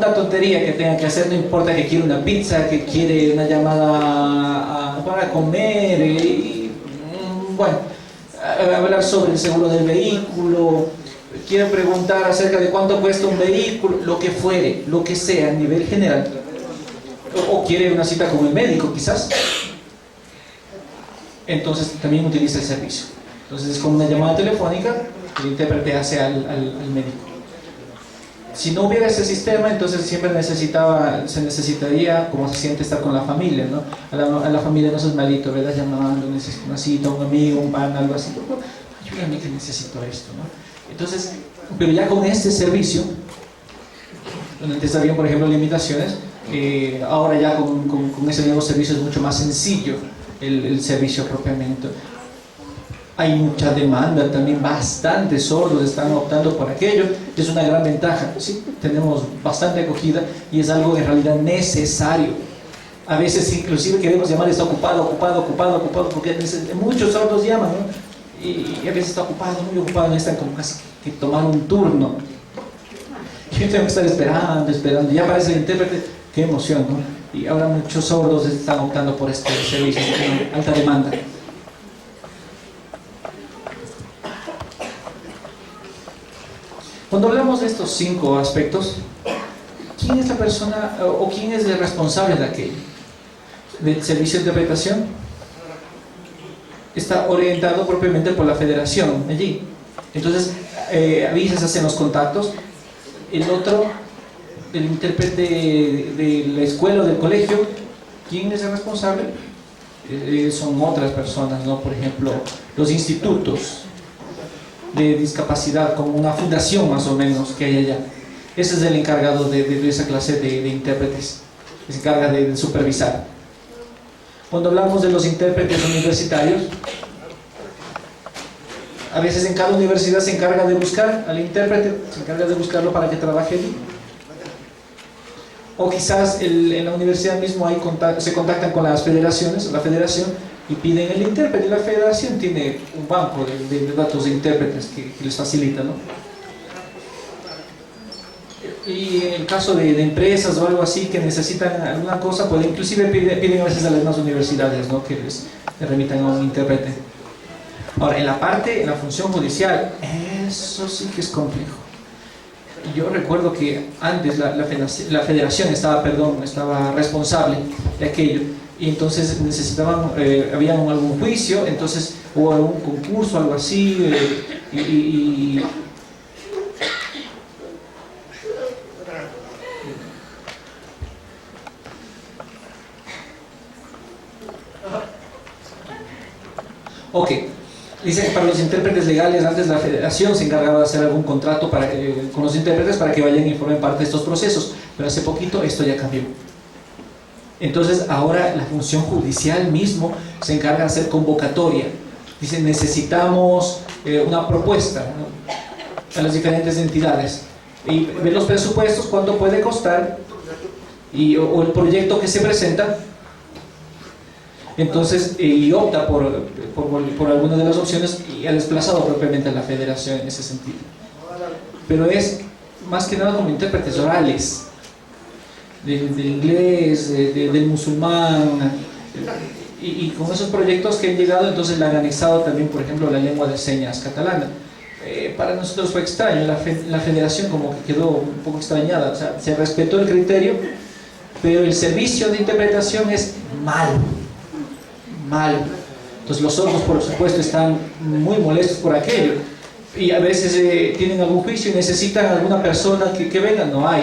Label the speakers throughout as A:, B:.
A: tanta tontería que tenga que hacer, no importa que quiere una pizza, que quiere una llamada para comer, bueno, hablar sobre el seguro del vehículo, quiere preguntar acerca de cuánto cuesta un vehículo, lo que fuere, lo que sea a nivel general, o quiere una cita con el médico quizás, entonces también utiliza el servicio. Entonces es como una llamada telefónica, el intérprete hace al médico. Si no hubiera ese sistema, entonces siempre se necesitaría, como se siente, estar con la familia, ¿no? A la familia no sos malito, ¿verdad? Llamando, necesito una cita, un amigo, un pan, algo así. Ayúdame que necesito esto, ¿no? Entonces, pero ya con este servicio, donde antes había, por ejemplo, limitaciones, ahora ya con ese nuevo servicio es mucho más sencillo el servicio propiamente. Hay mucha demanda, también bastantes sordos están optando por aquello, es una gran ventaja, sí, tenemos bastante acogida y es algo en realidad necesario. A veces inclusive queremos llamar, está ocupado, porque muchos sordos llaman, ¿no? Y a veces está ocupado, muy ocupado, necesitan como casi que tomar un turno. Yo tengo que estar esperando, ya aparece el intérprete, qué emoción, ¿no? Y ahora muchos sordos están optando por este servicio, tiene alta demanda. Cuando hablamos de estos 5 aspectos, ¿quién es la persona o quién es el responsable de aquello? Del servicio de interpretación está orientado propiamente por la federación allí. Entonces, a veces hacen los contactos. El otro, el intérprete de la escuela o del colegio, ¿quién es el responsable? Son otras personas, ¿no? Por ejemplo, los institutos de discapacidad, como una fundación más o menos que hay allá. Ese es el encargado de esa clase de intérpretes, que se encarga de supervisar. Cuando hablamos de los intérpretes universitarios, a veces en cada universidad se encarga de buscar al intérprete, se encarga de buscarlo para que trabaje allí. O quizás en la universidad mismo se contactan con las federaciones, la federación, y piden el intérprete. La federación tiene un banco de datos de intérpretes que les facilita, ¿no? Y en el caso de empresas o algo así que necesitan alguna cosa, pues inclusive piden a veces a las mismas universidades, ¿no? Que les remitan a un intérprete. Ahora, en la función judicial, eso sí que es complejo. Yo recuerdo que antes la federación estaba responsable de aquello, y entonces necesitaban, había algún juicio, entonces hubo algún concurso, algo así, ok. Dice que para los intérpretes legales, antes la federación se encargaba de hacer algún contrato con los intérpretes para que vayan y formen parte de estos procesos, pero hace poquito esto ya cambió. Entonces ahora la función judicial mismo se encarga de hacer convocatoria. Dice, necesitamos una propuesta, ¿no?, a las diferentes entidades, y ver los presupuestos, cuánto puede costar, o el proyecto que se presenta. Entonces, y opta por alguna de las opciones y ha desplazado propiamente a la federación en ese sentido. Pero es más que nada como intérpretes orales, del inglés, del musulmán, y con esos proyectos que han llegado, entonces le han anexado también, por ejemplo, la lengua de señas catalana. Para nosotros fue extraño, la federación como que quedó un poco extrañada, o sea, se respetó el criterio, pero el servicio de interpretación es malo. Entonces los sordos, por supuesto, están muy molestos por aquello, y a veces tienen algún juicio y necesitan alguna persona que venga, no hay.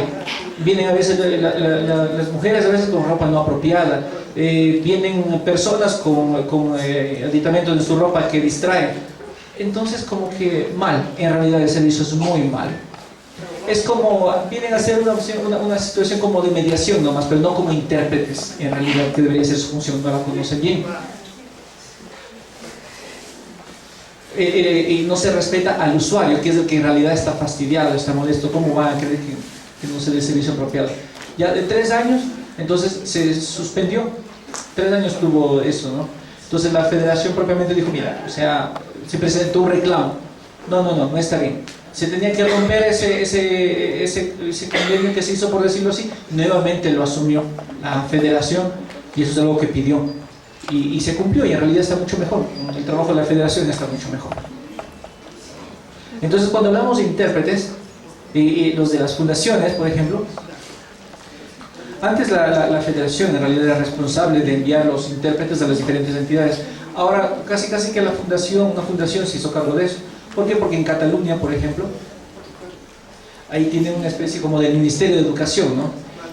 A: Vienen a veces las mujeres a veces con ropa no apropiada, vienen personas con aditamentos de su ropa que distraen. Entonces como que mal, en realidad el servicio es muy mal. Es como, vienen a hacer una situación como de mediación nomás, pero no como intérpretes, en realidad, que debería ser su función, no la conocen bien. Y no se respeta al usuario, que es el que en realidad está fastidiado, está molesto. ¿Cómo va a creer que no se dé servicio apropiado? Ya de 3 años, entonces se suspendió. 3 años tuvo eso, ¿no? Entonces la federación propiamente dijo, mira, o sea, se presentó un reclamo. No está bien. Se tenía que romper ese convenio que se hizo, por decirlo así. Nuevamente lo asumió la federación y eso es algo que pidió. Y se cumplió y en realidad está mucho mejor. El trabajo de la federación está mucho mejor. Entonces, cuando hablamos de intérpretes, los de las fundaciones, por ejemplo, antes la federación en realidad era responsable de enviar los intérpretes a las diferentes entidades. Ahora casi que una fundación se hizo cargo de eso. ¿Por qué? Porque en Cataluña, por ejemplo, ahí tiene una especie como del Ministerio de Educación, ¿no?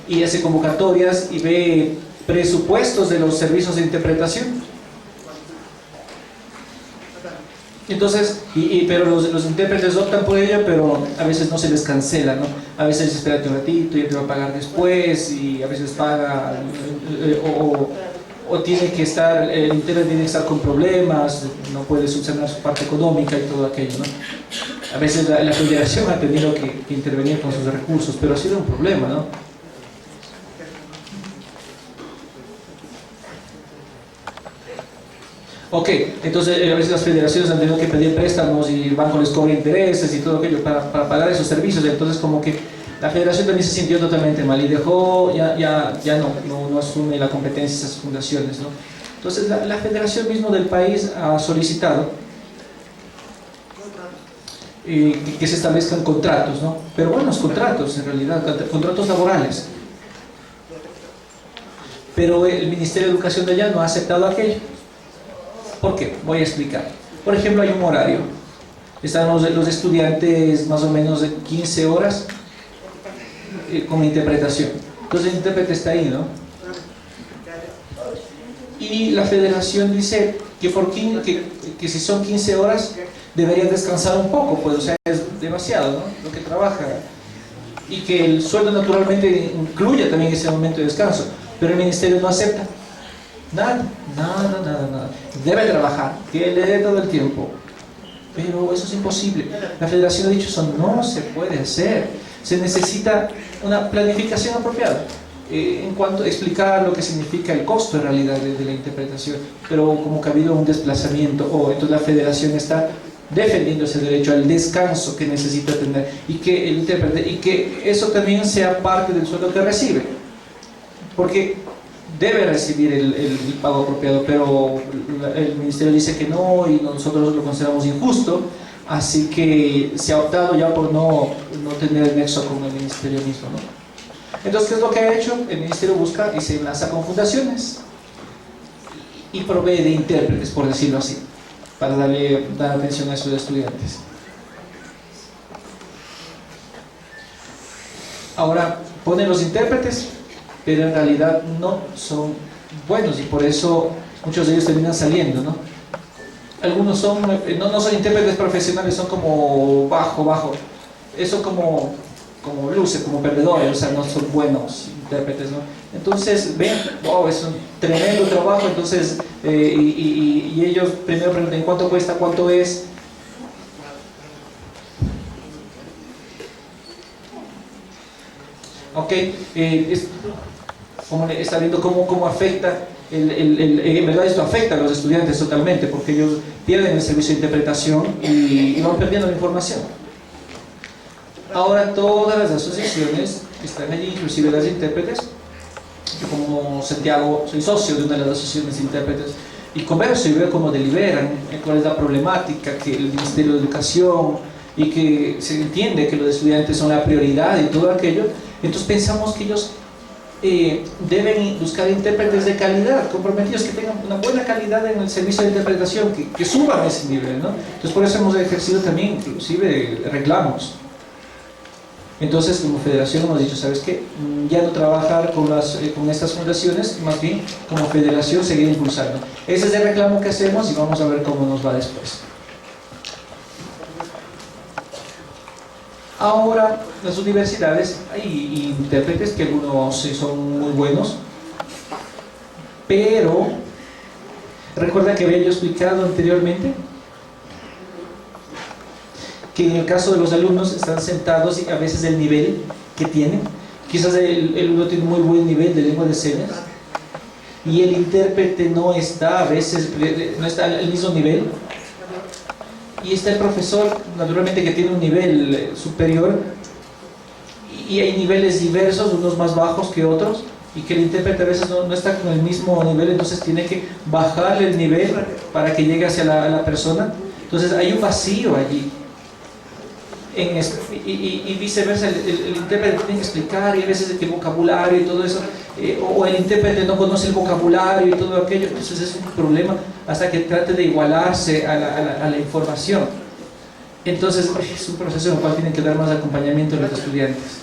A: Y hace convocatorias y ve presupuestos de los servicios de interpretación. Entonces, pero los intérpretes optan por ello, pero a veces no se les cancela, ¿no? A veces espérate un ratito y te va a pagar después, y a veces paga, o tiene que estar, el intérprete tiene que estar con problemas, no puede subsanar su parte económica y todo aquello, ¿no? A veces la federación ha tenido que intervenir con sus recursos, pero ha sido un problema, ¿no? Ok, entonces a veces las federaciones han tenido que pedir préstamos y el banco les cobra intereses y todo aquello para pagar esos servicios, entonces como que la federación también se sintió totalmente mal y dejó, ya no asume la competencia de esas fundaciones, ¿no? Entonces la federación mismo del país ha solicitado que se establezcan contratos, ¿no? Pero buenos contratos en realidad, contratos laborales. Pero el Ministerio de Educación de allá no ha aceptado aquello. ¿Por qué? Voy a explicar. Por ejemplo, hay un horario. Están los estudiantes más o menos de 15 horas con interpretación. Entonces el intérprete está ahí, ¿no? Y la federación dice que si son 15 horas deberían descansar un poco, pues, o sea, es demasiado, ¿no? Lo que trabaja. Y que el sueldo naturalmente incluya también ese momento de descanso. Pero el ministerio no acepta. Nada. Debe trabajar, que le dé todo el tiempo. Pero eso es imposible. La federación ha dicho eso no se puede hacer. Se necesita una planificación apropiada. En cuanto a explicar lo que significa el costo en realidad de la interpretación. Pero como que ha habido un desplazamiento, entonces la federación está defendiendo ese derecho al descanso que necesita tener y que el intérprete, y que eso también sea parte del sueldo que recibe. Porque debe recibir el pago apropiado, pero el ministerio dice que no y nosotros lo consideramos injusto, así que se ha optado ya por no tener el nexo con el ministerio mismo, ¿no? Entonces, ¿qué es lo que ha hecho? El ministerio busca y se enlaza con fundaciones y provee de intérpretes, por decirlo así, para dar atención a esos estudiantes. Ahora, ponen los intérpretes, pero en realidad no son buenos y por eso muchos de ellos terminan saliendo, ¿no? Algunos son, no son intérpretes profesionales, son como bajo, eso como luce, como perdedores, o sea, no son buenos intérpretes, ¿no? Entonces, ven, wow, es un tremendo trabajo, entonces, y ellos primero preguntan, ¿cuánto cuesta? ¿Cuánto es? Ok, como está viendo cómo afecta, en verdad esto afecta a los estudiantes totalmente, porque ellos pierden el servicio de interpretación y van perdiendo la información. Ahora todas las asociaciones que están allí, inclusive las de intérpretes, yo como Santiago soy socio de una de las asociaciones de intérpretes, y converso y veo cómo deliberan, cuál es la problemática, que el Ministerio de Educación, y que se entiende que los estudiantes son la prioridad y todo aquello. Entonces pensamos que ellos deben buscar intérpretes de calidad, comprometidos, que tengan una buena calidad en el servicio de interpretación, que suban ese nivel, ¿no? Entonces por eso hemos ejercido también inclusive reclamos. Entonces como federación hemos dicho, ¿sabes qué? Ya no trabajar con estas fundaciones, más bien como federación seguir impulsando. Ese es el reclamo que hacemos y vamos a ver cómo nos va después. Ahora, las universidades, hay intérpretes que algunos son muy buenos, pero recuerda que había yo explicado anteriormente que en el caso de los alumnos están sentados y a veces el nivel que tienen, quizás el alumno tiene muy buen nivel de lengua de señas y el intérprete no está, a veces no está al mismo nivel. y está el profesor, naturalmente que tiene un nivel superior, y hay niveles diversos, unos más bajos que otros, y que el intérprete a veces no está con el mismo nivel, entonces tiene que bajarle el nivel para que llegue hacia la persona. Entonces hay un vacío allí. Y viceversa, el intérprete tiene que explicar, y a veces el vocabulario y todo eso, o el intérprete no conoce el vocabulario y todo aquello, entonces es un problema hasta que trate de igualarse a la información. Entonces es un proceso en el cual tienen que dar más acompañamiento a los estudiantes.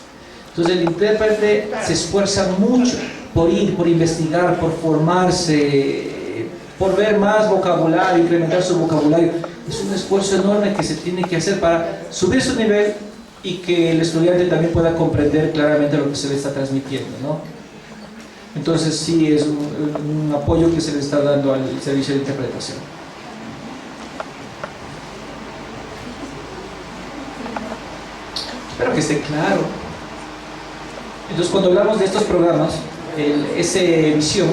A: Entonces el intérprete se esfuerza mucho por ir, por investigar, por formarse, por ver más vocabulario, incrementar su vocabulario. Es un esfuerzo enorme que se tiene que hacer para subir su nivel y que el estudiante también pueda comprender claramente lo que se le está transmitiendo, ¿no? Entonces sí, es un apoyo que se le está dando al servicio de interpretación. Espero que esté claro. Entonces, cuando hablamos de estos programas, ese visión,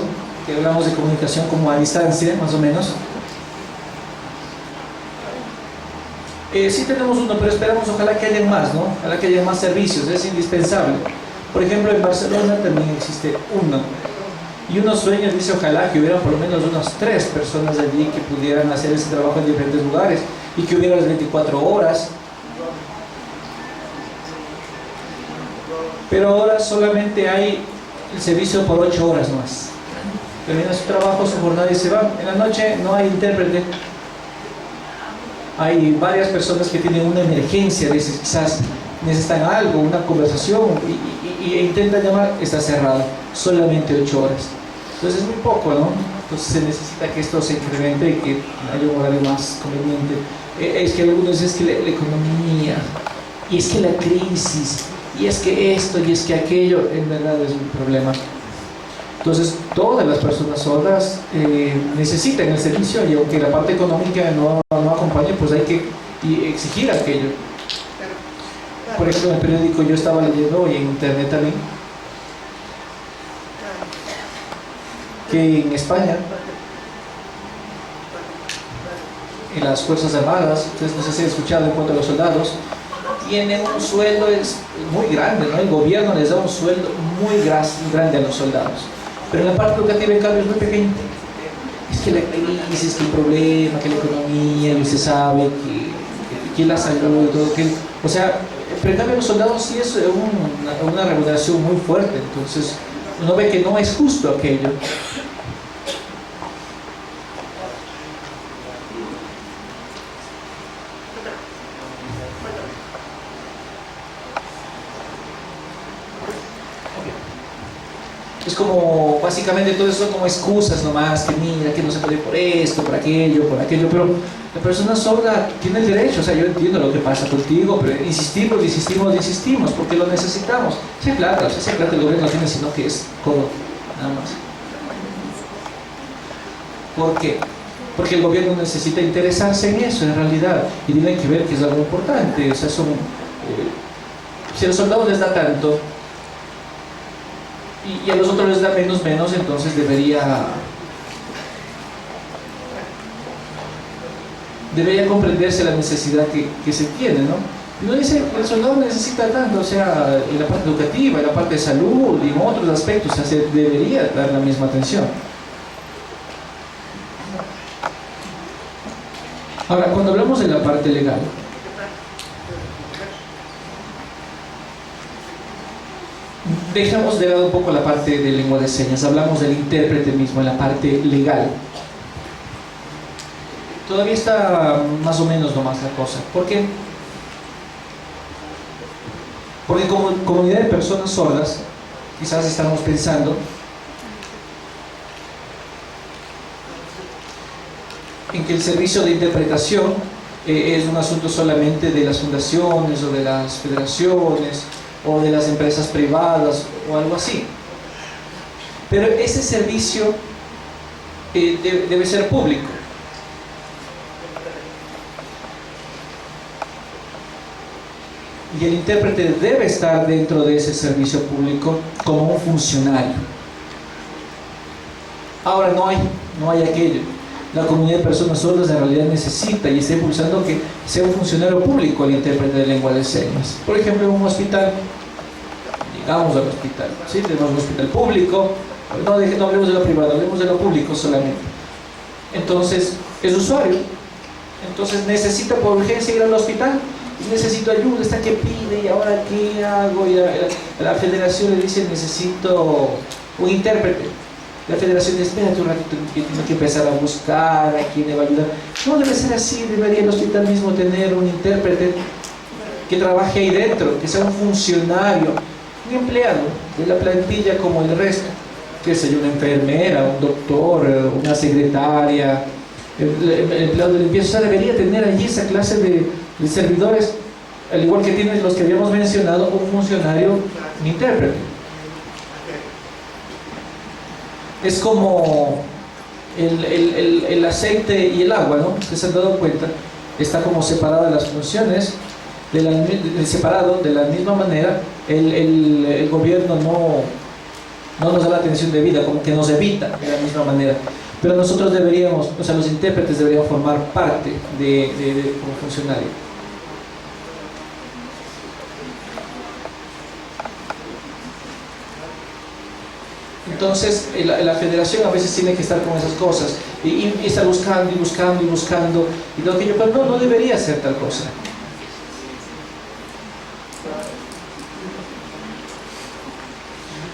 A: que hablamos de comunicación como a distancia, más o menos, sí tenemos uno, pero esperamos ojalá que haya más, ¿no? Ojalá que haya más servicios, es indispensable. Por ejemplo, en Barcelona también existe uno. Y unos sueños, dice, ojalá que hubiera por lo menos unas 3 personas allí que pudieran hacer ese trabajo en diferentes lugares y que hubiera las 24 horas. Pero ahora solamente hay el servicio por 8 horas más. Termina su trabajo, su jornada y se va. En la noche no hay intérprete. Hay varias personas que tienen una emergencia, quizás necesitan algo, una conversación, y intentan llamar, está cerrado, solamente 8 horas. Entonces es muy poco, ¿no? Entonces se necesita que esto se incremente y que haya un horario más conveniente. Es que algunos dicen, es que la economía, y es que la crisis, y es que esto, y es que aquello, en verdad es un problema. Entonces todas las personas sordas necesitan el servicio, y aunque la parte económica no acompañe, pues hay que exigir aquello. Por ejemplo, en el periódico yo estaba leyendo, y en internet también, que en España, en las Fuerzas Armadas, ustedes no sé si han escuchado en cuanto a los soldados, tienen un sueldo muy grande, ¿no? El gobierno les da un sueldo muy grande a los soldados, pero en la parte educativa en cambio es muy pequeño. Es que la crisis, que el problema, que la economía, y se sabe que la salud, todo que, o sea, pero en cambio los soldados sí es una remuneración muy fuerte. Entonces uno ve que no es justo aquello. Es como, básicamente todo eso son como excusas nomás, que mira, que no se puede por esto, por aquello, pero la persona sorda tiene el derecho, o sea, yo entiendo lo que pasa contigo, pero insistimos, porque lo necesitamos. Si hay plata, el gobierno no tiene, sino que es codo, nada más. ¿Por qué? Porque el gobierno necesita interesarse en eso, en realidad, y tiene que ver que es algo importante. O sea, si a los soldados les da tanto, y a los otros les da menos, entonces debería comprenderse la necesidad que se tiene, ¿no? Y uno dice, el soldado necesita tanto, o sea, en la parte educativa, en la parte de salud y en otros aspectos, o sea, se debería dar la misma atención. Ahora, cuando hablamos de la parte legal, dejamos de lado un poco la parte de lengua de señas, hablamos del intérprete mismo en la parte legal. Todavía está más o menos nomás la cosa. ¿Por qué? Porque como comunidad de personas sordas, quizás estamos pensando en que el servicio de interpretación es un asunto solamente de las fundaciones o de las federaciones o de las empresas privadas o algo así. Pero ese servicio debe ser público. Y el intérprete debe estar dentro de ese servicio público como un funcionario. Ahora no hay aquello. la comunidad de personas sordas en realidad necesita y está impulsando que sea un funcionario público el intérprete de lengua de señas. Por ejemplo, en un hospital, digamos al hospital, ¿sí? Tenemos un hospital público, no hablemos de lo privado, hablemos de lo público solamente. Entonces, es usuario, entonces necesita por urgencia ir al hospital, necesito ayuda, está que pide, y ahora qué hago, y la federación le dice necesito un intérprete. La federación dice, espérate un ratito, que tiene que empezar a buscar a quién le va a ayudar. No debe ser así, debería el hospital mismo tener un intérprete que trabaje ahí dentro, que sea un funcionario, un empleado de la plantilla como el resto, que sea una enfermera, un doctor, una secretaria, el empleado de limpieza. O sea, debería tener allí esa clase de servidores, al igual que tienen los que habíamos mencionado, un funcionario, un intérprete. Es como el aceite y el agua, ¿no? Ustedes se han dado cuenta, está como separada las funciones, separado de la misma manera. El gobierno no nos da la atención debida, como que nos evita de la misma manera. Pero nosotros deberíamos, o sea, los intérpretes deberían formar parte como funcionario. Entonces, la federación a veces tiene que estar con esas cosas y estar buscando y buscando y buscando y todo aquello, pero no debería ser tal cosa.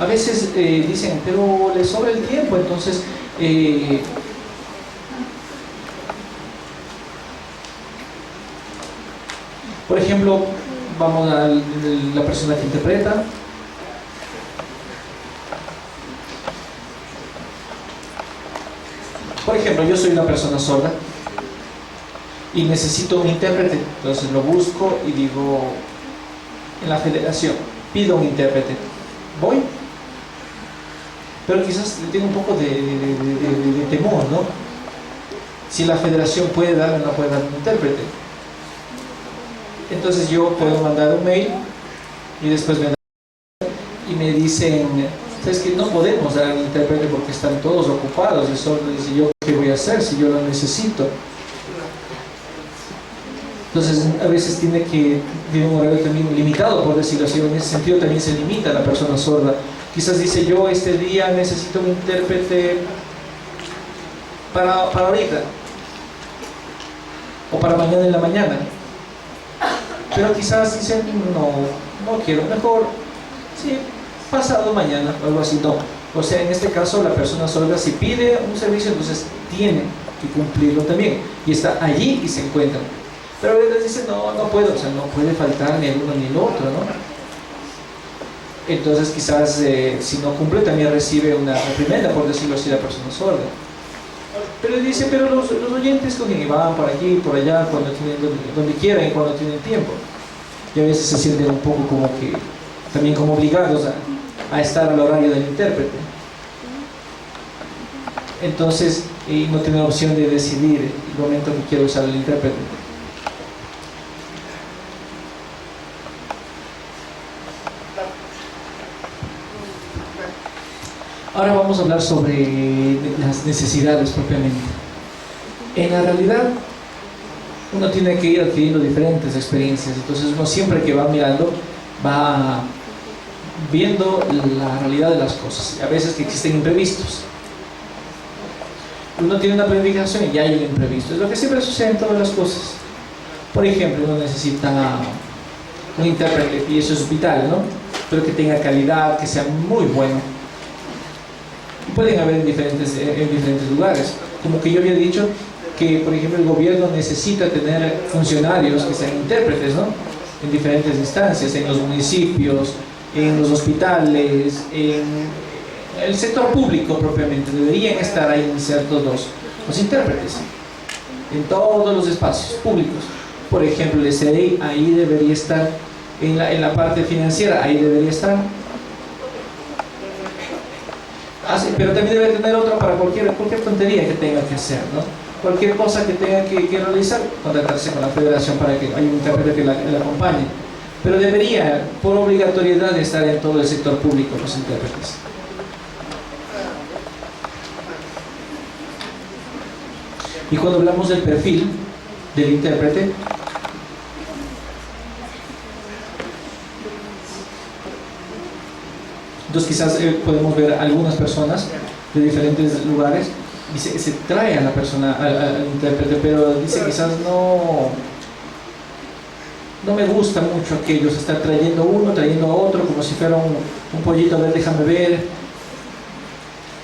A: A veces dicen, pero le sobra el tiempo, entonces por ejemplo, vamos a la persona que interpreta. Por ejemplo, yo soy una persona sorda y necesito un intérprete, entonces lo busco y digo en la federación, pido un intérprete, voy, pero quizás tengo un poco de temor, ¿no? Si la federación puede dar o no puede dar un intérprete. Entonces yo puedo mandar un mail y después me dicen, ¿sabes qué? No podemos dar un intérprete porque están todos ocupados de sordos. Y yo, ¿qué voy a hacer si yo lo necesito? Entonces a veces tiene un horario también limitado, por decirlo así. En ese sentido también se limita a la persona sorda. Quizás dice, yo este día necesito un intérprete para ahorita o para mañana en la mañana, pero quizás dicen, no quiero, mejor sí, pasado mañana o algo así. No, o sea, en este caso la persona sorda, si pide un servicio, entonces tiene que cumplirlo también, y está allí y se encuentra. Pero a veces dicen, no puedo, o sea, no puede faltar ni el uno ni el otro, ¿no? Entonces quizás si no cumple también recibe una reprimenda, por decirlo así, la persona sorda. Pero dice, pero los oyentes cogen y van por aquí, por allá, cuando tienen, donde quieran y cuando tienen tiempo. Y a veces se sienten un poco como que, también como obligados a estar al horario del intérprete. Entonces, y no tienen opción de decidir el momento que quiero usar el intérprete. Ahora vamos a hablar sobre las necesidades propiamente. En la realidad, uno tiene que ir adquiriendo diferentes experiencias, entonces uno siempre que va mirando, va viendo la realidad de las cosas. A veces que existen imprevistos. Uno tiene una planificación y ya hay un imprevisto. Es lo que siempre sucede en todas las cosas. Por ejemplo, uno necesita un intérprete, y eso es vital, ¿no? Pero que tenga calidad, que sea muy bueno. Pueden haber en diferentes lugares, como que yo había dicho que, por ejemplo, el gobierno necesita tener funcionarios que sean intérpretes, ¿no? En diferentes instancias, en los municipios, en los hospitales, en el sector público propiamente, deberían estar ahí insertos los intérpretes, en todos los espacios públicos. Por ejemplo, el SEI ahí debería estar, en la parte financiera ahí debería estar. Pero también debe tener otro para cualquier tontería que tenga que hacer, ¿no? Cualquier cosa que tenga que realizar, contactarse con la federación para que haya un intérprete que la acompañe. Pero debería, por obligatoriedad, estar en todo el sector público los intérpretes. Y cuando hablamos del perfil del intérprete, entonces quizás podemos ver algunas personas de diferentes lugares y se trae a la persona, al intérprete, pero dice quizás no me gusta mucho aquello, se está trayendo uno, trayendo a otro, como si fuera un pollito, a ver, déjame ver,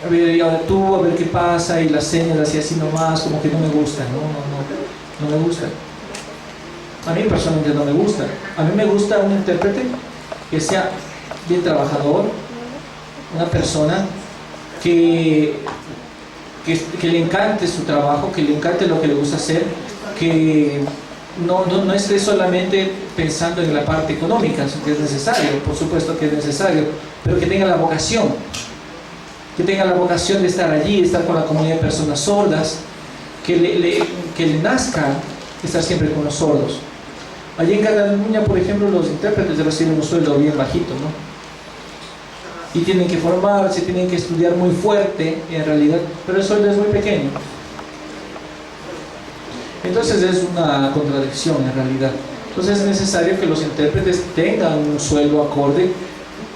A: a ver, y ahora tú, a ver qué pasa, y las señas así nomás, como que no me gusta, no me gusta. A mí personalmente no me gusta. A mí me gusta un intérprete que sea bien trabajador, una persona que le encante su trabajo, que le encante lo que le gusta hacer, que no esté solamente pensando en la parte económica, que es necesario, por supuesto que es necesario, pero que tenga la vocación de estar allí, de estar con la comunidad de personas sordas, que le nazca estar siempre con los sordos. Allí en Cataluña, por ejemplo, los intérpretes reciben un sueldo bien bajito, ¿no? Y tienen que formarse, tienen que estudiar muy fuerte, en realidad, pero el sueldo es muy pequeño. Entonces es una contradicción en realidad. Entonces es necesario que los intérpretes tengan un sueldo acorde,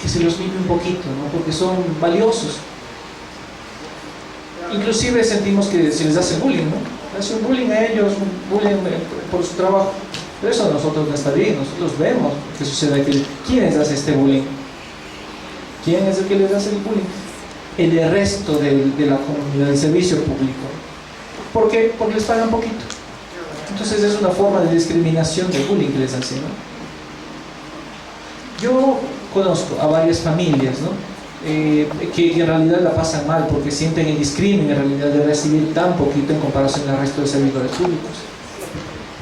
A: que se los mime un poquito, ¿no? Porque son valiosos. Inclusive sentimos que se les hace bullying, ¿no? Hace un bullying a ellos, un bullying por su trabajo. Pero eso nosotros no está bien, nosotros vemos que sucede aquí. ¿Quién les hace este bullying? ¿Quién es el que les hace el bullying? El resto de la comunidad, del servicio público. ¿Por qué? Porque les pagan poquito. Entonces es una forma de discriminación, de bullying que les hacen, ¿no? Yo conozco a varias familias, ¿no? Que en realidad la pasan mal porque sienten el discrimen en realidad de recibir tan poquito en comparación al resto de servidores públicos.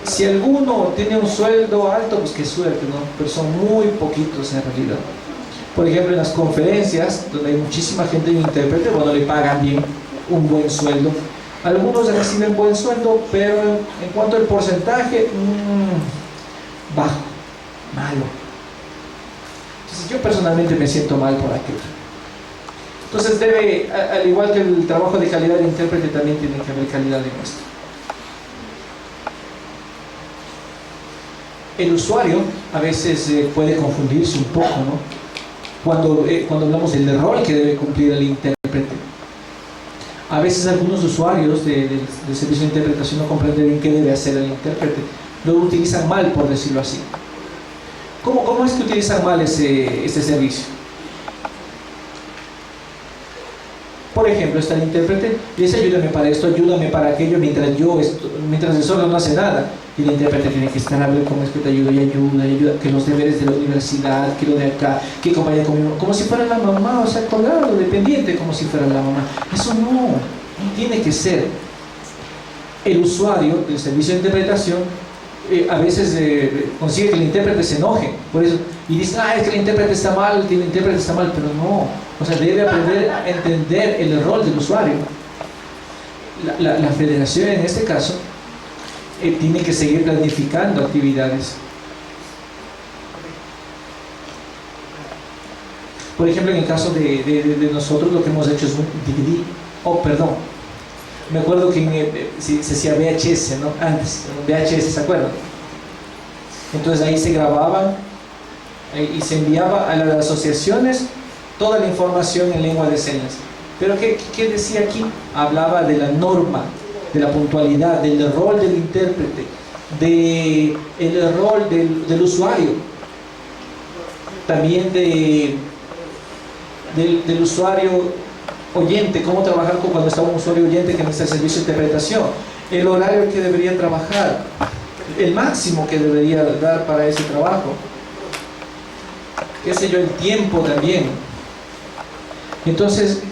A: Si alguno tiene un sueldo alto, pues qué suerte, ¿no? Pero son muy poquitos en realidad. Por ejemplo, en las conferencias, donde hay muchísima gente en intérprete, bueno, le pagan bien, un buen sueldo. Algunos reciben buen sueldo, pero en cuanto al porcentaje, bajo, malo. Entonces yo personalmente me siento mal por aquello. Entonces debe, al igual que el trabajo de calidad de intérprete, también tiene que haber calidad de muestra. El usuario a veces puede confundirse un poco, ¿no? Cuando hablamos del rol que debe cumplir el intérprete. A veces algunos usuarios del servicio de interpretación no comprenden bien qué debe hacer el intérprete. Lo utilizan mal, por decirlo así. ¿Cómo es que utilizan mal este servicio? Por ejemplo, está el intérprete y dice: ayúdame para esto, ayúdame para aquello, mientras el sordo no hace nada. Y el intérprete tiene que estar a ver cómo es que te ayuda y ayuda, que los deberes de la universidad, que lo de acá, que acompaña conmigo, como si fuera la mamá, o sea, colgado, dependiente, como si fuera la mamá. Eso no tiene que ser. El usuario del servicio de interpretación a veces consigue que el intérprete se enoje, por eso, y dice: es que el intérprete está mal, pero no, o sea, debe aprender a entender el rol del usuario. La federación en este caso tiene que seguir planificando actividades. Por ejemplo, en el caso de nosotros, lo que hemos hecho es un DVD, me acuerdo que se hacía VHS, ¿no? Antes, VHS, ¿se acuerdan? Entonces ahí se grababan y se enviaba a las asociaciones toda la información en lengua de señas. Pero ¿qué decía aquí? Hablaba de la norma, de la puntualidad, del rol del intérprete, del rol del usuario, también del usuario oyente, cómo trabajar cuando está un usuario oyente que necesita servicio de interpretación, el horario que debería trabajar, el máximo que debería dar para ese trabajo, qué sé yo, el tiempo también. Entonces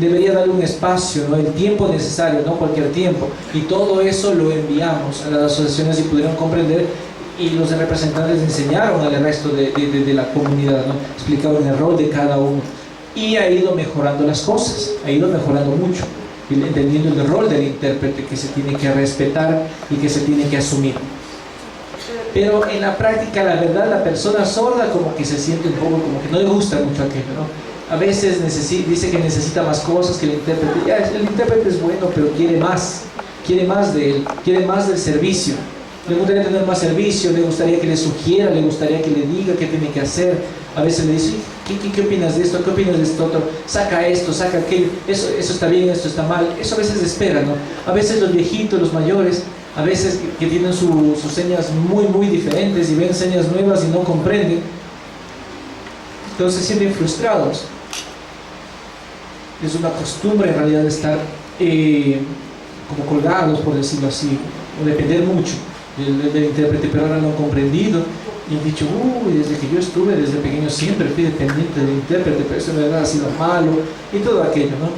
A: debería darle un espacio, ¿no? El tiempo necesario, no cualquier tiempo, y todo eso lo enviamos a las asociaciones y pudieron comprender, y los representantes enseñaron al resto de la comunidad, ¿no? Explicaron el rol de cada uno y ha ido mejorando las cosas, ha ido mejorando mucho, entendiendo el rol del intérprete que se tiene que respetar y que se tiene que asumir. Pero en la práctica, la verdad, la persona sorda como que se siente un poco como que no le gusta mucho aquello, ¿no? A veces dice que necesita más cosas que el intérprete. El intérprete es bueno, pero quiere más. quiere más de él, quiere más del servicio. Le gustaría tener más servicio, le gustaría que le sugiera, le gustaría que le diga qué tiene que hacer. A veces le dice, ¿qué opinas de esto? ¿Qué opinas de esto otro? Saca esto, saca aquello, eso está bien, esto está mal. Eso a veces espera, ¿no? A veces los viejitos, los mayores, a veces que tienen sus señas muy diferentes y ven señas nuevas y no comprenden, entonces se sienten frustrados. Es una costumbre en realidad de estar como colgados, por decirlo así, o depender mucho del intérprete, pero ahora lo han comprendido y han dicho, desde que yo estuve, desde pequeño siempre fui dependiente del intérprete, pero eso en verdad ha sido malo, y todo aquello, ¿no?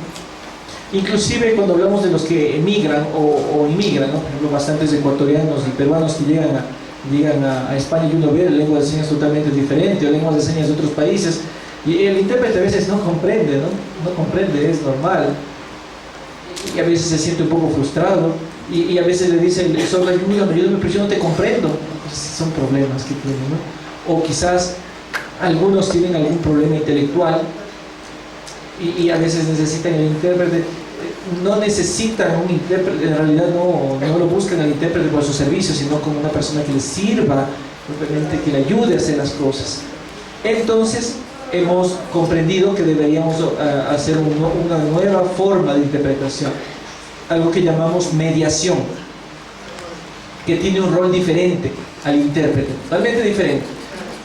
A: Inclusive cuando hablamos de los que emigran o inmigran, ¿no? Por ejemplo, bastantes ecuatorianos y peruanos que llegan a España y uno ve lengua de señas totalmente diferente, o lenguas de señas de otros países, y el intérprete a veces no comprende, ¿no? No comprende, es normal, y a veces se siente un poco frustrado, y a veces le dice el sordo, ayúdame, pero yo no te comprendo. Pues son problemas que tienen, ¿no? O quizás algunos tienen algún problema intelectual y a veces necesitan el intérprete. No necesitan un intérprete, en realidad no lo buscan al intérprete por su servicio, sino como una persona que les sirva, simplemente que le ayude a hacer las cosas. Entonces hemos comprendido que deberíamos hacer una nueva forma de interpretación, algo que llamamos mediación, que tiene un rol diferente al intérprete, totalmente diferente,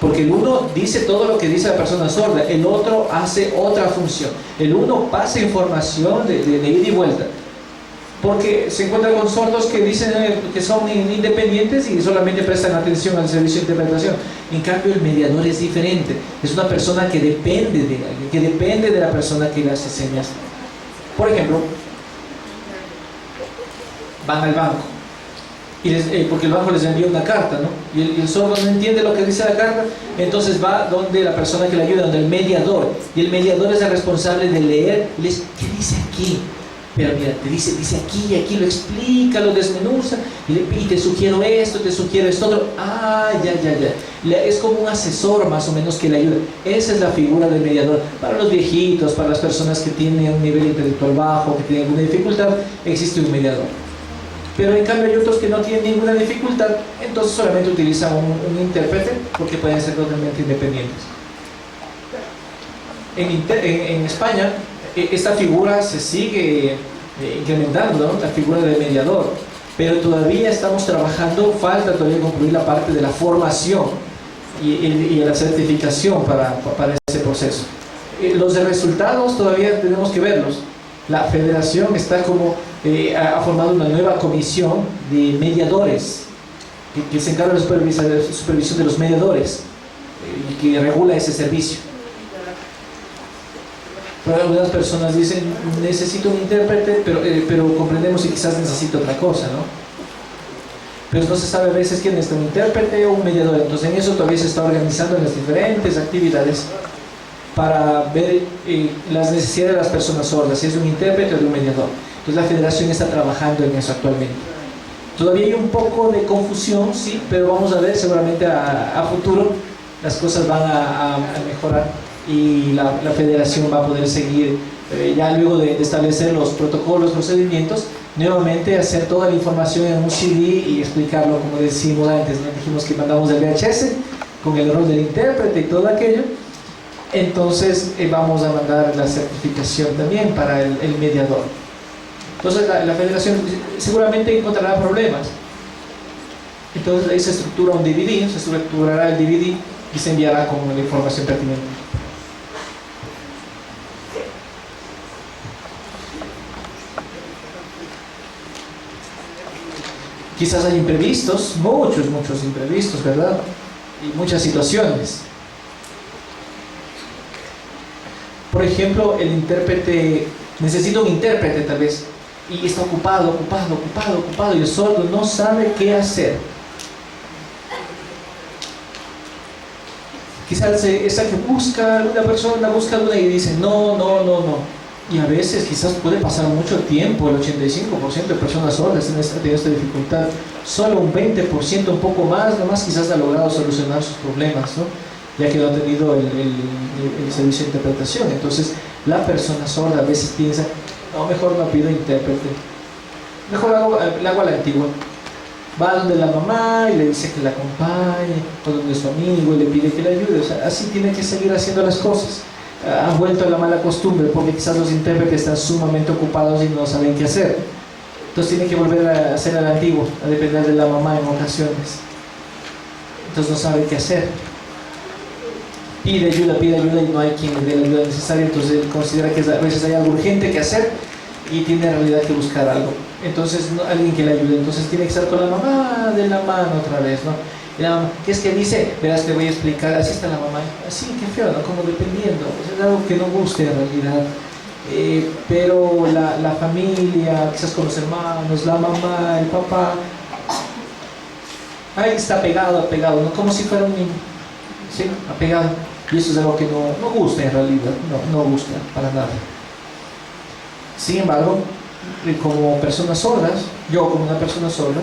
A: porque el uno dice todo lo que dice la persona sorda, el otro hace otra función. El uno pasa información de ida y vuelta, porque se encuentra con sordos que dicen que son independientes y solamente prestan atención al servicio de interpretación. En cambio, el mediador es diferente, es una persona que depende de alguien, que depende de la persona que le hace señas. Por ejemplo, van al banco, porque el banco les envía una carta, ¿no? Y el sordo no entiende lo que dice la carta, entonces va donde la persona que le ayuda, donde el mediador, y el mediador es el responsable de leer y le dice, ¿qué dice aquí? Pero mira, te dice aquí y aquí, lo explica, lo desmenuza, y te sugiero esto, te sugiero esto otro. Ya. Es como un asesor más o menos que le ayuda. Esa es la figura del mediador. Para los viejitos, para las personas que tienen un nivel intelectual bajo, que tienen alguna dificultad, existe un mediador. Pero en cambio hay otros que no tienen ninguna dificultad, entonces solamente utilizan un intérprete, porque pueden ser totalmente independientes. En España, esta figura se sigue incrementando, ¿no? La figura del mediador, pero todavía estamos trabajando, falta todavía concluir la parte de la formación y la certificación para ese proceso. Los resultados todavía tenemos que verlos. La federación está ha formado una nueva comisión de mediadores que se encarga de la supervisión de los mediadores y que regula ese servicio. Pero algunas personas dicen, necesito un intérprete, pero comprendemos y quizás necesito otra cosa, ¿no? Pero no se sabe a veces quién es un intérprete o un mediador. Entonces en eso todavía se está organizando en las diferentes actividades para ver las necesidades de las personas sordas, si es un intérprete o de un mediador. Entonces la federación está trabajando en eso actualmente. Todavía hay un poco de confusión, sí, pero vamos a ver, seguramente a futuro las cosas van a mejorar y la federación va a poder seguir, ya luego de establecer los protocolos, procedimientos, nuevamente hacer toda la información en un CD y explicarlo como decimos antes, ¿no? Dijimos que mandamos el VHS con el rol del intérprete y todo aquello. Entonces vamos a mandar la certificación también para el mediador. Entonces la federación seguramente encontrará problemas. Entonces ahí se estructura un DVD, se estructurará el DVD y se enviará con la información pertinente. Quizás hay imprevistos, muchos imprevistos, ¿verdad? Y muchas situaciones. Por ejemplo, el intérprete, necesita un intérprete tal vez, y está ocupado, y el sordo no sabe qué hacer. Quizás esa que busca una persona, busca una y dice no. Y a veces quizás puede pasar mucho tiempo, el 85% de personas sordas tienen esta dificultad. Solo un 20%, un poco más, nomás quizás ha logrado solucionar sus problemas, ¿no? Ya que no ha tenido el servicio de interpretación. Entonces la persona sorda a veces piensa, no, mejor no pido intérprete. Mejor lo hago a la antigua. Va donde la mamá y le dice que la acompañe, o donde su amigo y le pide que le ayude. O sea, así tiene que seguir haciendo las cosas. Han vuelto a la mala costumbre porque quizás los intérpretes están sumamente ocupados y no saben qué hacer. Entonces tiene que volver a hacer a la antigua, a depender de la mamá en ocasiones. Entonces no sabe qué hacer. Pide ayuda y no hay quien le dé la ayuda necesaria. Entonces él considera que a veces hay algo urgente que hacer y tiene en realidad que buscar algo. Entonces alguien que le ayude. Entonces tiene que estar con la mamá de la mano otra vez, ¿no? Y la mamá, ¿qué es que dice? Verás, te voy a explicar. Así está la mamá. Así, qué feo, ¿no? Como dependiendo. Es algo que no guste en realidad. Pero la familia, quizás con los hermanos, la mamá, el papá, ahí está apegado, ¿no? Como si fuera un niño, ¿sí? Apegado. Y eso es algo que no gusta en realidad, no gusta para nada. Sin embargo, como personas sordas, yo como una persona sorda,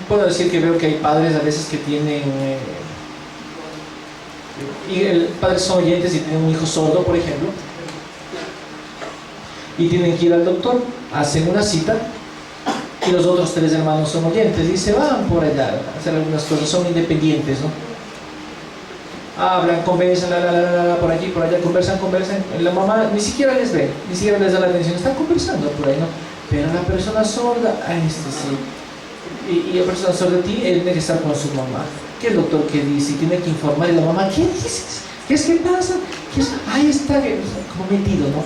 A: puedo decir que veo que hay padres a veces que tienen padres son oyentes y tienen un hijo sordo, por ejemplo, y tienen que ir al doctor, hacen una cita y los otros 3 hermanos son oyentes y se van por allá a hacer algunas cosas, son independientes, ¿no? Hablan, conversan, por aquí, por allá, conversan, la mamá ni siquiera les ve, ni siquiera les da la atención, están conversando por ahí, ¿no? Pero la persona sorda, sí, y la persona sorda tiene que estar con su mamá. ¿Qué el doctor qué dice? Y tiene que informar, y la mamá, ¿qué dices? ¿Qué es que pasa? Ahí está, como metido, ¿no?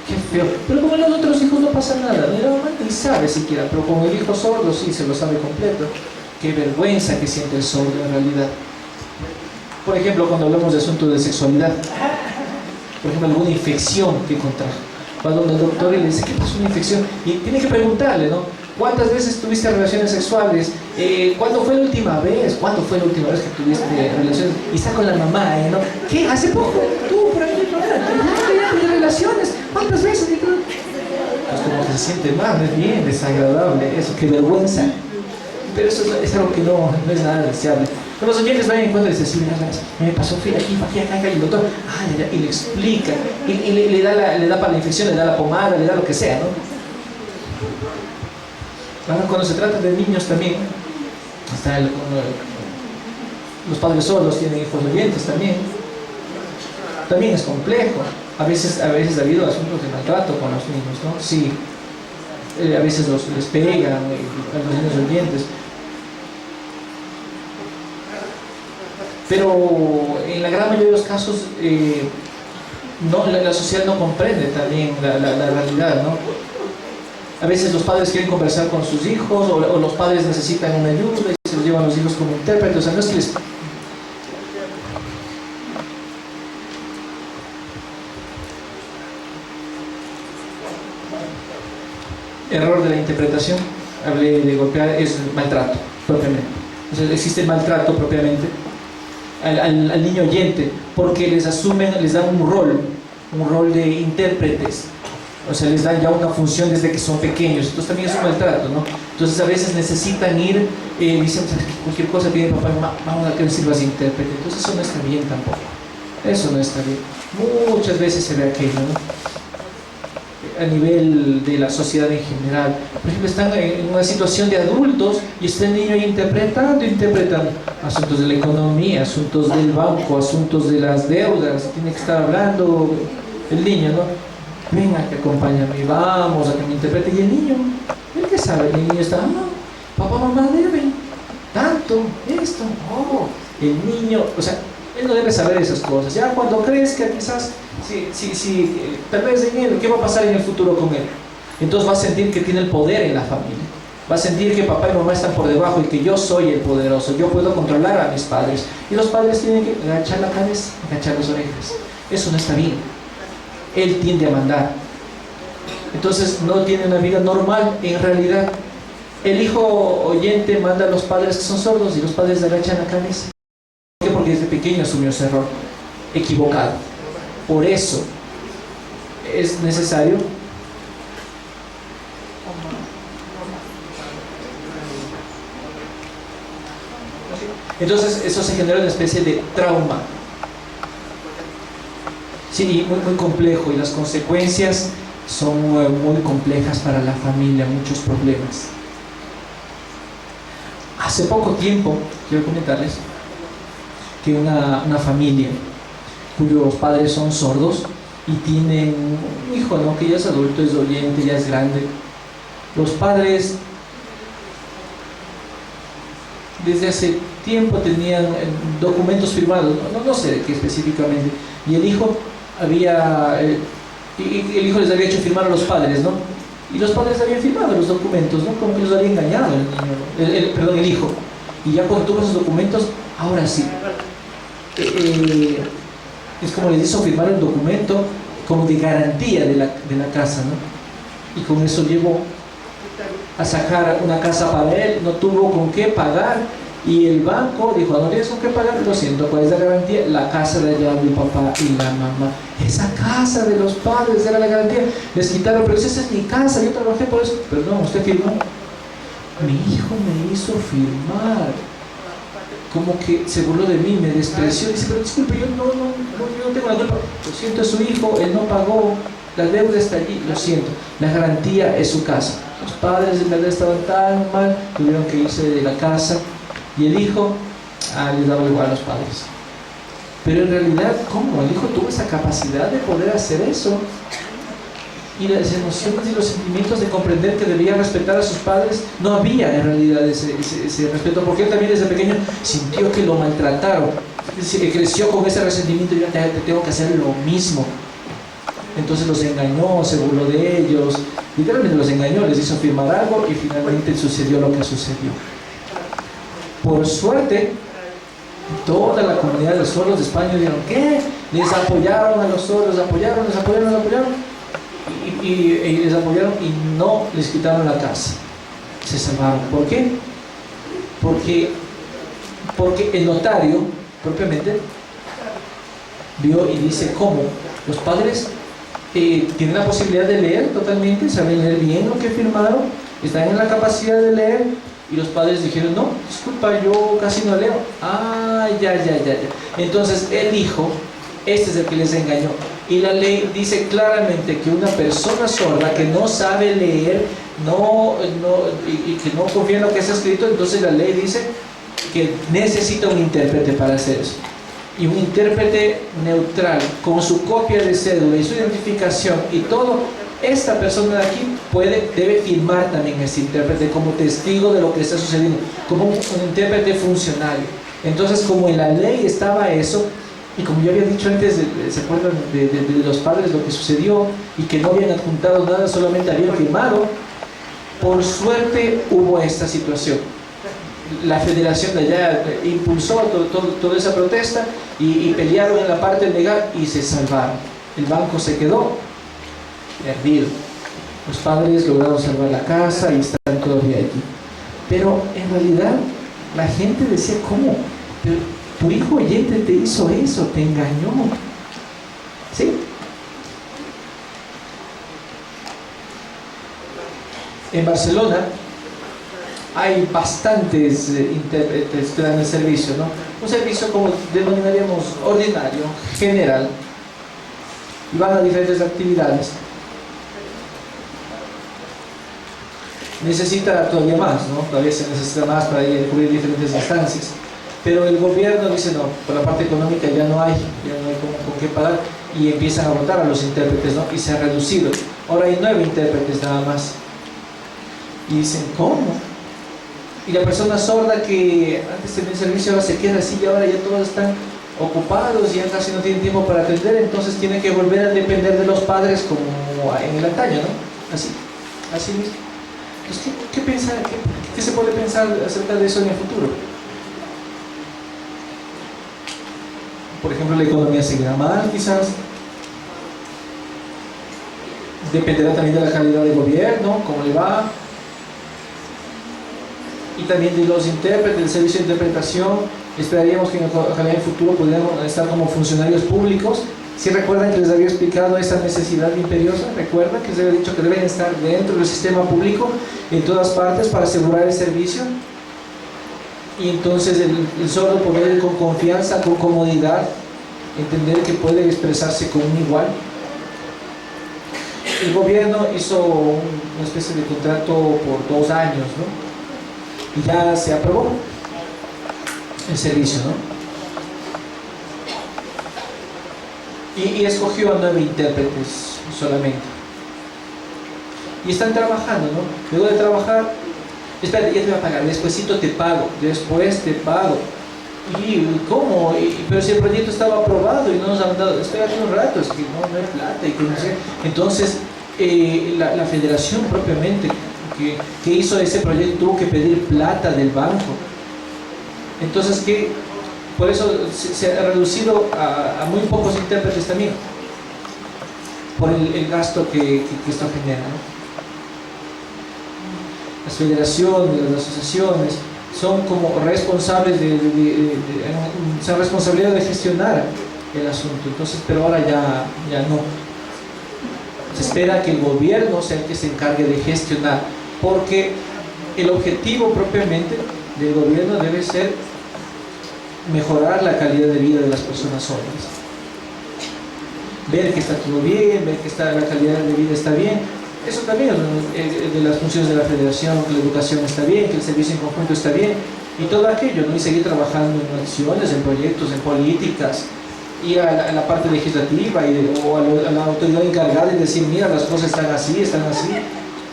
A: Qué feo. Pero con los otros hijos no pasa nada, ¿no? La mamá ni sabe siquiera, pero con el hijo sordo sí se lo sabe completo. Qué vergüenza que siente el sordo en realidad. Por ejemplo, cuando hablamos de asuntos de sexualidad, por ejemplo, alguna infección que contrajo, va donde el doctor y le dice, ¿qué pasó? Una infección. Y tiene que preguntarle, ¿no? ¿Cuántas veces tuviste relaciones sexuales? ¿Cuándo fue la última vez? ¿Cuándo fue la última vez que tuviste relaciones? Y está con la mamá, ¿no? ¿Qué? ¿Hace poco? Tú, por ahí, ¿tuviste relaciones? ¿Cuántas veces? Pues como que se siente mal, es bien desagradable eso, qué vergüenza. Pero eso es algo que no es nada deseable. Pero los oyentes van en cuenta y dicen, sí, me pasó, fui aquí, acá, y el doctor, y le explica, y le da para la infección, le da la pomada, le da lo que sea, ¿no? Ahora, cuando se trata de niños también, los padres sordos tienen hijos oyentes también es complejo. A veces ha habido asuntos de maltrato con los niños, ¿no? Sí, a veces les pegan a los niños oyentes. Pero en la gran mayoría de los casos la sociedad no comprende también la realidad, ¿no? A veces los padres quieren conversar con sus hijos o los padres necesitan una ayuda y se los llevan los hijos como intérpretes. O sea, no es que les... Error de la interpretación, hablé de golpear, es maltrato propiamente. O sea, existe el maltrato propiamente al niño oyente porque les dan un rol de intérpretes. O sea, les dan ya una función desde que son pequeños. Entonces también es un maltrato, ¿no? Entonces a veces necesitan ir, dicen cualquier cosa, piden papá y mamá, vamos a que me sirvas de intérprete. Entonces eso no está bien tampoco. Eso no está bien. Muchas veces se ve aquello, ¿no? A nivel de la sociedad en general. Por ejemplo, están en una situación de adultos y está el niño ahí interpretan asuntos de la economía, asuntos del banco, asuntos de las deudas. Tiene que estar hablando el niño, ¿no? Venga, que acompáñame, vamos a que me interprete. Y el niño, ¿él qué sabe? El niño está, papá, mamá deben tanto, esto, el niño, o sea, él no debe saber esas cosas. Ya cuando crezca, quizás, tal vez en él, ¿qué va a pasar en el futuro con él? Entonces va a sentir que tiene el poder en la familia. Va a sentir que papá y mamá están por debajo y que yo soy el poderoso, yo puedo controlar a mis padres. Y los padres tienen que agachar la cabeza, agachar las orejas. Eso no está bien. Él tiende a mandar. Entonces no tiene una vida normal en realidad. El hijo oyente manda a los padres que son sordos y los padres le agachan la cabeza. ¿Por qué? Porque desde pequeño asumió ese error equivocado. Por eso es necesario entonces eso se genera una especie de trauma. Sí, muy complejo, y las consecuencias son muy complejas para la familia, muchos problemas. Hace poco tiempo, quiero comentarles, que una familia cuyos padres son sordos y tienen un hijo, ¿no?, que ya es adulto, es oyente, ya es grande. Los padres desde hace tiempo tenían documentos firmados, no sé de qué específicamente, y el hijo el hijo les había hecho firmar a los padres, ¿no? Y los padres habían firmado los documentos, ¿no? Como que los había engañado el hijo. Y ya cuando tuvo esos documentos, ahora sí, es como les hizo firmar el documento como de garantía de la casa, ¿no? Y con eso llevó a sacar una casa para él, no tuvo con qué pagar, y el banco dijo: no tienes con qué pagar, lo siento, ¿cuál es la garantía? La casa de allá del papá y la mamá. Esa casa de los padres era la garantía. Les quitaron: pero esa es mi casa, yo trabajé por eso. Perdón, usted firmó. Mi hijo me hizo firmar. Como que se burló de mí, me despreció. Dice: pero disculpe, yo no tengo la culpa. Lo siento, es su hijo, él no pagó, la deuda está allí, lo siento. La garantía es su casa. Los padres en verdad estaban tan mal, tuvieron que irse de la casa, y el hijo les daba igual a los padres. Pero en realidad, ¿cómo? El hijo tuvo esa capacidad de poder hacer eso, y las emociones y los sentimientos de comprender que debía respetar a sus padres. No había en realidad ese respeto, porque él también desde pequeño sintió que lo maltrataron, creció con ese resentimiento: yo te tengo que hacer lo mismo. Entonces los engañó, se burló de ellos, literalmente los engañó, les hizo firmar algo, y finalmente sucedió lo que sucedió. Por suerte, toda la comunidad de los sordos de España dijeron: ¿qué? Les apoyaron a los sordos, les apoyaron, y les apoyaron, y no les quitaron la casa. Se salvaron. ¿Por qué? Porque el notario propiamente vio y dice: ¿cómo? Los padres tienen la posibilidad de leer totalmente, saben leer bien lo que firmaron, están en la capacidad de leer. Y los padres dijeron: no, disculpa, yo casi no leo. Ya. Entonces el hijo, este es el que les engañó. Y la ley dice claramente que una persona sorda que no sabe leer y que no confía en lo que está escrito, entonces la ley dice que necesita un intérprete para hacer eso. Y un intérprete neutral, con su copia de cédula y su identificación y todo. Esta persona de aquí debe firmar también ese intérprete como testigo de lo que está sucediendo, como un intérprete funcionario. Entonces, como en la ley estaba eso, y como yo había dicho antes, ¿se acuerdan de los padres lo que sucedió? Y que no habían adjuntado nada, solamente habían firmado. Por suerte hubo esta situación. La federación de allá impulsó toda esa protesta, y pelearon en la parte legal y se salvaron. El banco se quedó perdido. Los padres lograron salvar la casa y están todavía allí. Pero en realidad la gente decía: ¿cómo? Pero tu hijo oyente te hizo eso, te engañó. ¿Sí? En Barcelona hay bastantes intérpretes que dan el servicio, ¿no? Un servicio como denominaríamos ordinario, general, y van a diferentes actividades. Necesita todavía más, ¿no? Todavía se necesita más para ir a cubrir diferentes instancias. Pero el gobierno dice: no, por la parte económica ya no hay con qué pagar, y empiezan a votar a los intérpretes, ¿no? Y se ha reducido. Ahora hay 9 intérpretes nada más. Y dicen: ¿cómo? Y la persona sorda que antes tenía servicio ahora se queda así, y ahora ya todos están ocupados y ya casi no tienen tiempo para atender, entonces tiene que volver a depender de los padres como en el antaño, ¿no? Así mismo. Entonces, ¿qué se puede pensar acerca de eso en el futuro? Por ejemplo, la economía seguirá mal, quizás. Dependerá también de la calidad del gobierno, cómo le va. Y también de los intérpretes, del servicio de interpretación. Esperaríamos que en el futuro pudiéramos estar como funcionarios públicos. Si recuerdan que les había explicado esa necesidad imperiosa, recuerdan que les había dicho que deben estar dentro del sistema público en todas partes para asegurar el servicio. Y entonces el sordo poder con confianza, con comodidad, entender que puede expresarse con un igual. el gobierno hizo una especie de contrato por 2 años, ¿no? Y ya se aprobó el servicio, ¿no? Y escogió a 9 intérpretes solamente. Y están trabajando, ¿no? Luego de trabajar, espérate, ya te voy a pagar, despuésito te pago, después te pago. ¿Y cómo? Pero si el proyecto estaba aprobado y no nos han dado, espérate un rato, es que no hay plata y que no sé. Entonces, la federación propiamente que hizo ese proyecto tuvo que pedir plata del banco. Entonces, por eso se ha reducido a muy pocos intérpretes también, por el gasto que esto genera, ¿no? Las federaciones, las asociaciones son como responsables son responsabilidad de gestionar el asunto. Entonces, pero ahora ya no. Se espera que el gobierno sea el que se encargue de gestionar, porque el objetivo propiamente del gobierno debe ser mejorar la calidad de vida de las personas sordas. Ver que está todo bien, ver que la calidad de vida está bien. Eso también es de las funciones de la federación, que la educación está bien, que el servicio en conjunto está bien, y todo aquello, ¿no? Y seguir trabajando en acciones, en proyectos, en políticas, y a la parte legislativa o a la autoridad encargada de decir, mira, las cosas están así.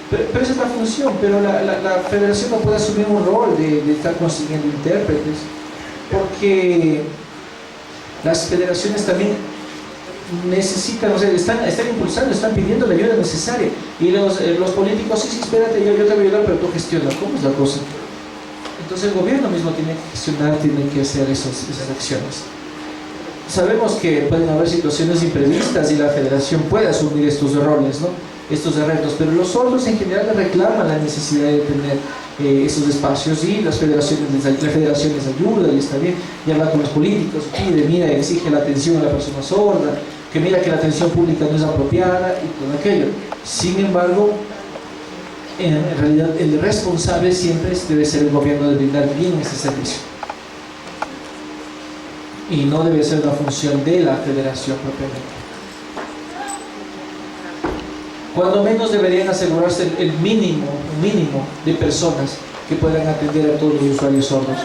A: Pero esa es la función, pero la federación no puede asumir un rol de estar consiguiendo intérpretes, porque las federaciones también necesitan, o sea, están impulsando, están pidiendo la ayuda necesaria, y los políticos, sí, espérate, yo te voy a ayudar, pero tú gestiona. ¿Cómo es la cosa? Entonces el gobierno mismo tiene que gestionar, tiene que hacer esas acciones. Sabemos que pueden haber situaciones imprevistas y la federación puede asumir estos roles, ¿no? Estos retos, pero los sordos en general reclaman la necesidad de tener esos espacios, y la federación les ayuda, y está bien, y habla con los políticos, pide, mira, exige la atención a la persona sorda, que mira que la atención pública no es apropiada y todo aquello. Sin embargo, en realidad el responsable siempre debe ser el gobierno de brindar bien ese servicio, y no debe ser una función de la federación propiamente. Cuando menos deberían asegurarse el mínimo de personas que puedan atender a todos los usuarios sordos.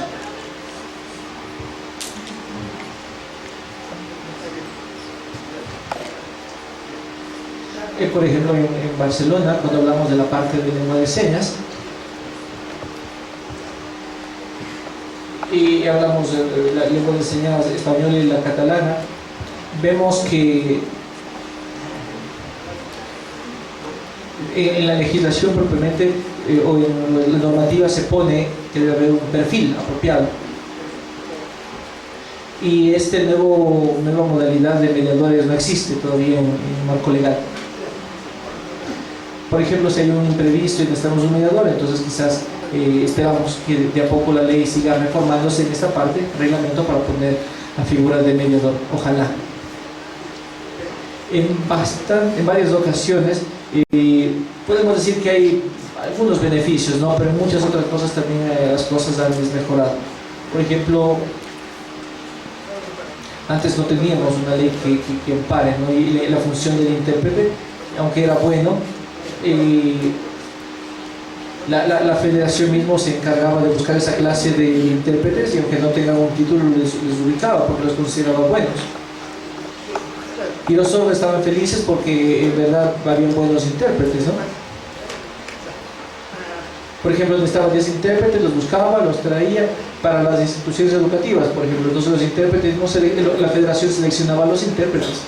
A: Por ejemplo, en Barcelona, cuando hablamos de la parte de lengua de señas, y hablamos de la lengua de señas española y la catalana, vemos que en la legislación propiamente o en la normativa se pone que debe haber un perfil apropiado, y nueva modalidad de mediadores no existe todavía en el marco legal. Por ejemplo, si hay un imprevisto y necesitamos un mediador, entonces quizás esperamos que de a poco la ley siga reformándose en esta parte, reglamento, para poner la figura de mediador, ojalá. En varias ocasiones podemos decir que hay algunos beneficios, ¿no? Pero en muchas otras cosas también las cosas han desmejorado. Por ejemplo, antes no teníamos una ley que ampare, ¿no? Y la función del intérprete, aunque era bueno, la federación mismo se encargaba de buscar esa clase de intérpretes, y aunque no tengan un título les ubicaba porque los consideraba buenos. Y los sordos estaban felices porque en verdad habían buenos intérpretes, ¿no? Por ejemplo, necesitaban 10 intérpretes, los buscaba, los traía para las instituciones educativas, por ejemplo. Entonces los intérpretes, la federación seleccionaba a los intérpretes.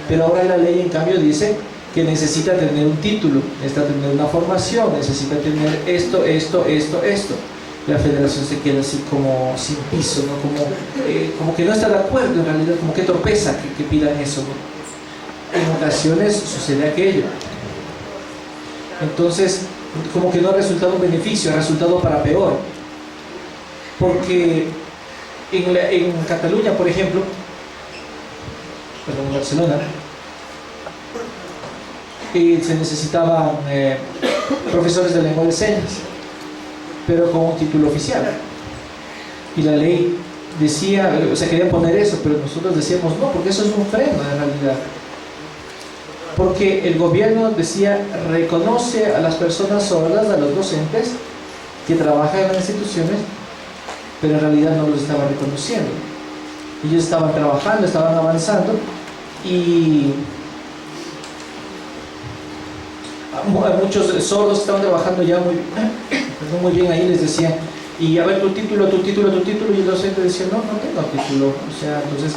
A: Pero ahora la ley, en cambio, dice que necesita tener un título, necesita tener una formación, necesita tener esto. La federación se queda así como sin piso, ¿no? Como que no está de acuerdo en realidad, como que torpeza que pidan eso, ¿no? En ocasiones sucede aquello. Entonces, como que no ha resultado un beneficio, ha resultado para peor. Porque en Cataluña, por ejemplo, en Barcelona, se necesitaban profesores de lengua de señas, pero con un título oficial, y la ley decía, o sea, querían poner eso, pero nosotros decíamos no, porque eso es un freno en realidad. porque el gobierno decía, reconoce a las personas sordas, a los docentes que trabajan en las instituciones, pero en realidad no los estaba reconociendo. Ellos estaban trabajando, estaban avanzando, y a muchos sordos estaban trabajando ya muy bien ahí, les decían, y a ver tu título, y el docente decía, no tengo título. O sea, entonces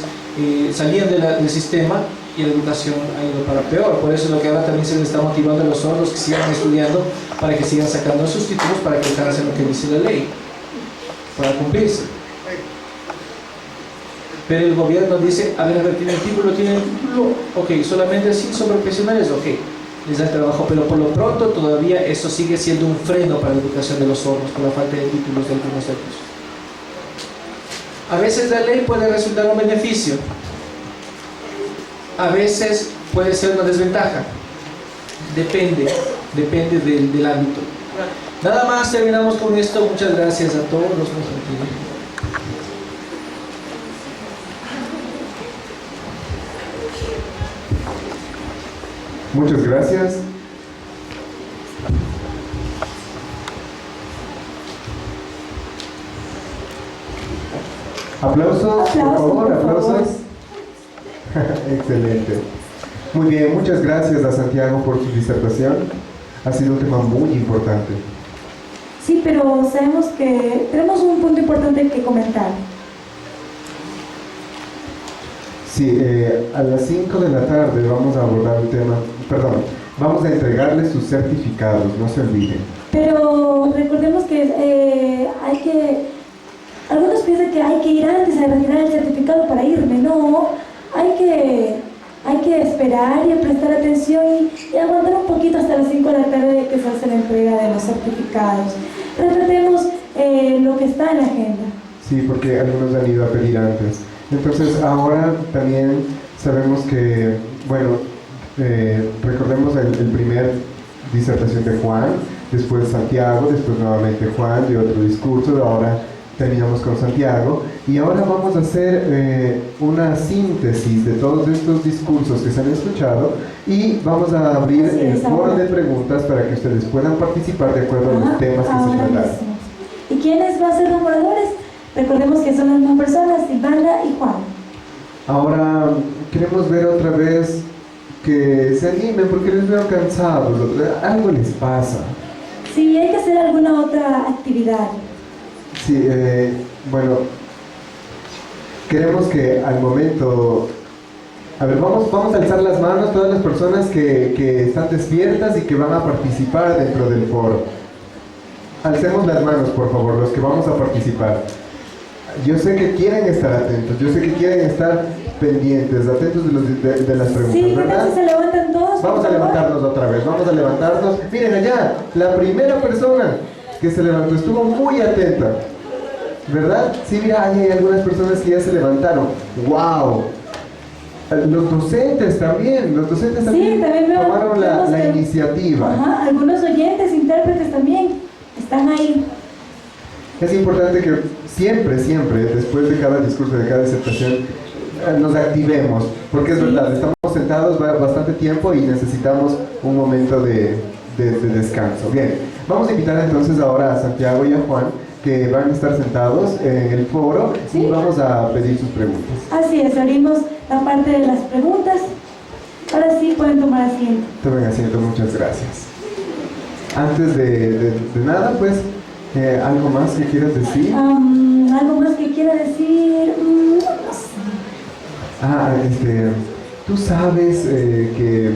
A: salían del sistema y la educación ha ido para peor. Por eso es lo que ahora también se les está motivando a los sordos que sigan estudiando, para que sigan sacando sus títulos, para que alcancen lo que dice la ley, para cumplirse. Pero el gobierno dice, a ver, ¿tienen título? Ok, solamente si son profesionales, ok, les da el trabajo, pero por lo pronto todavía eso sigue siendo un freno para la educación de los sordos, por la falta de títulos de algunos de ellos. A veces la ley puede resultar un beneficio, a veces puede ser una desventaja, depende del ámbito. Nada más, terminamos con esto. Muchas gracias a todos los que nos aquí.
B: Muchas gracias. Aplausos, por favor, aplausos. Excelente. Muy bien, muchas gracias a Santiago por su disertación. Ha sido un tema muy importante.
C: Sí, pero sabemos que tenemos un punto importante que comentar.
B: Sí, a las 5 de la tarde vamos a abordar el tema, vamos a entregarles sus certificados, no se olviden.
C: Pero recordemos que algunos piensan que hay que ir antes a retirar el certificado para irme. No, hay que esperar y prestar atención y aguantar un poquito hasta las 5 de la tarde que se hace la entrega de los certificados. Respetemos lo que está en la agenda.
B: Sí, porque algunos han ido a pedir antes. Entonces ahora también sabemos que, recordemos el primer disertación de Juan, después Santiago, después nuevamente Juan de otro discurso, ahora terminamos con Santiago, y ahora vamos a hacer una síntesis de todos estos discursos que se han escuchado, y vamos a abrir el foro de preguntas para que ustedes puedan participar de acuerdo a los temas que se trataron.
C: ¿Y quiénes van a ser los oradores? Recordemos que son las mismas personas, Ivana y Juan.
B: Ahora queremos ver otra vez que se animen porque les veo cansados, algo les pasa.
C: Sí, hay que hacer alguna otra actividad.
B: Sí, queremos que al momento, vamos a alzar las manos todas las personas que están despiertas y que van a participar dentro del foro. Alcemos las manos, por favor, los que vamos a participar. Yo sé que quieren estar atentos, yo sé que quieren estar pendientes, atentos de las preguntas,
C: sí,
B: ¿verdad?
C: Se levantan todos.
B: Vamos a levantarnos otra vez, vamos a levantarnos. Miren allá, la primera persona que se levantó estuvo muy atenta, ¿verdad? Sí, mira, hay algunas personas que ya se levantaron. ¡Wow! Los docentes también
C: sí, también
B: tomaron la iniciativa.
C: Ajá, algunos oyentes, intérpretes también están ahí.
B: Es importante que siempre, después de cada discurso, de cada disertación, nos activemos, porque es verdad, estamos sentados bastante tiempo y necesitamos un momento de descanso. Bien, vamos a invitar entonces ahora a Santiago y a Juan, que van a estar sentados en el foro, y vamos a pedir sus preguntas.
C: Así es, abrimos la parte de las preguntas. Ahora sí pueden tomar asiento.
B: Tomen asiento, muchas gracias. Antes de nada, pues, ¿algo más que quieras decir?
C: ¿Algo más que quiera decir? No sé.
B: Tú sabes que,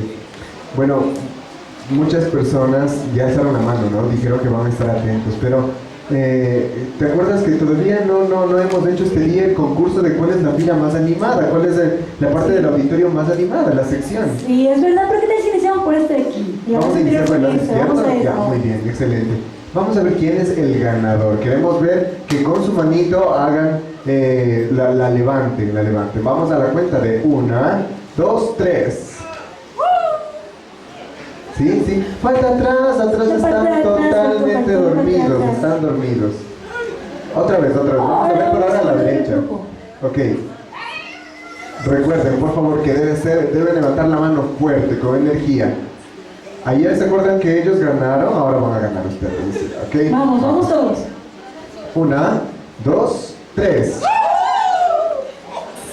B: muchas personas ya alzaron la mano, ¿no? Dijeron que van a estar atentos, pero ¿te acuerdas que todavía no hemos hecho este día el concurso de cuál es la fila más animada? ¿Cuál es la parte del auditorio más animada, la sección?
C: Sí, es verdad, pero ¿qué tal si iniciamos por este de aquí?
B: Vamos a iniciar por el lado izquierdo. Ya, muy bien, excelente. Vamos a ver quién es el ganador. Queremos ver que con su manito hagan la levanten. Vamos a la cuenta de 1, 2, 3. Sí. Falta atrás están totalmente dormidos, están dormidos. Otra vez. Vamos a ver por ahora a la derecha. Ok. Recuerden, por favor, que deben levantar la mano fuerte, con energía. Ayer se acuerdan que ellos ganaron, ahora van a ganar ustedes, ¿ok?
C: Vamos todos.
B: 1, 2, 3.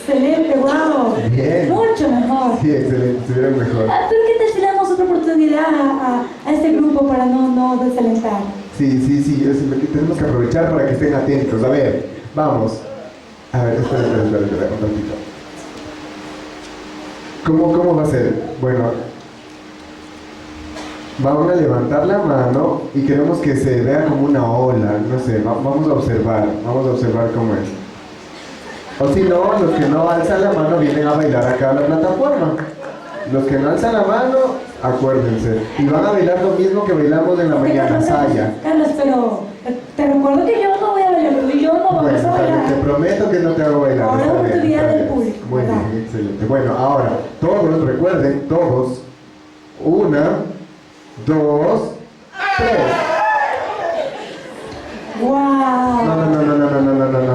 C: Excelente, wow.
B: Bien.
C: Mucho mejor.
B: Sí, excelente, estuvieron mejor.
C: Pero ¿qué tal si le damos otra oportunidad a este grupo para no desalentar?
B: Sí, es lo que tenemos que aprovechar para que estén atentos. A ver, vamos. A ver, espera, un ratito. ¿Cómo va a ser? Bueno, vamos a levantar la mano y queremos que se vea como una ola, no sé, vamos a observar cómo es. O si no, los que no alzan la mano vienen a bailar acá a la plataforma. Los que no alzan la mano, acuérdense. Y van a bailar lo mismo que bailamos en la mañana, Saya.
C: Carlos, pero te recuerdo que yo no voy a bailar, porque yo no vamos
B: Bueno,
C: a bailar.
B: te prometo que no te hago bailar.
C: Ahora
B: está bien,
C: oportunidad
B: está
C: del
B: bien.
C: público,
B: Muy
C: ¿verdad?
B: bien, excelente. Bueno, ahora, todos, recuerden, todos. 1, 2, 3.
C: ¡Wow!
B: No.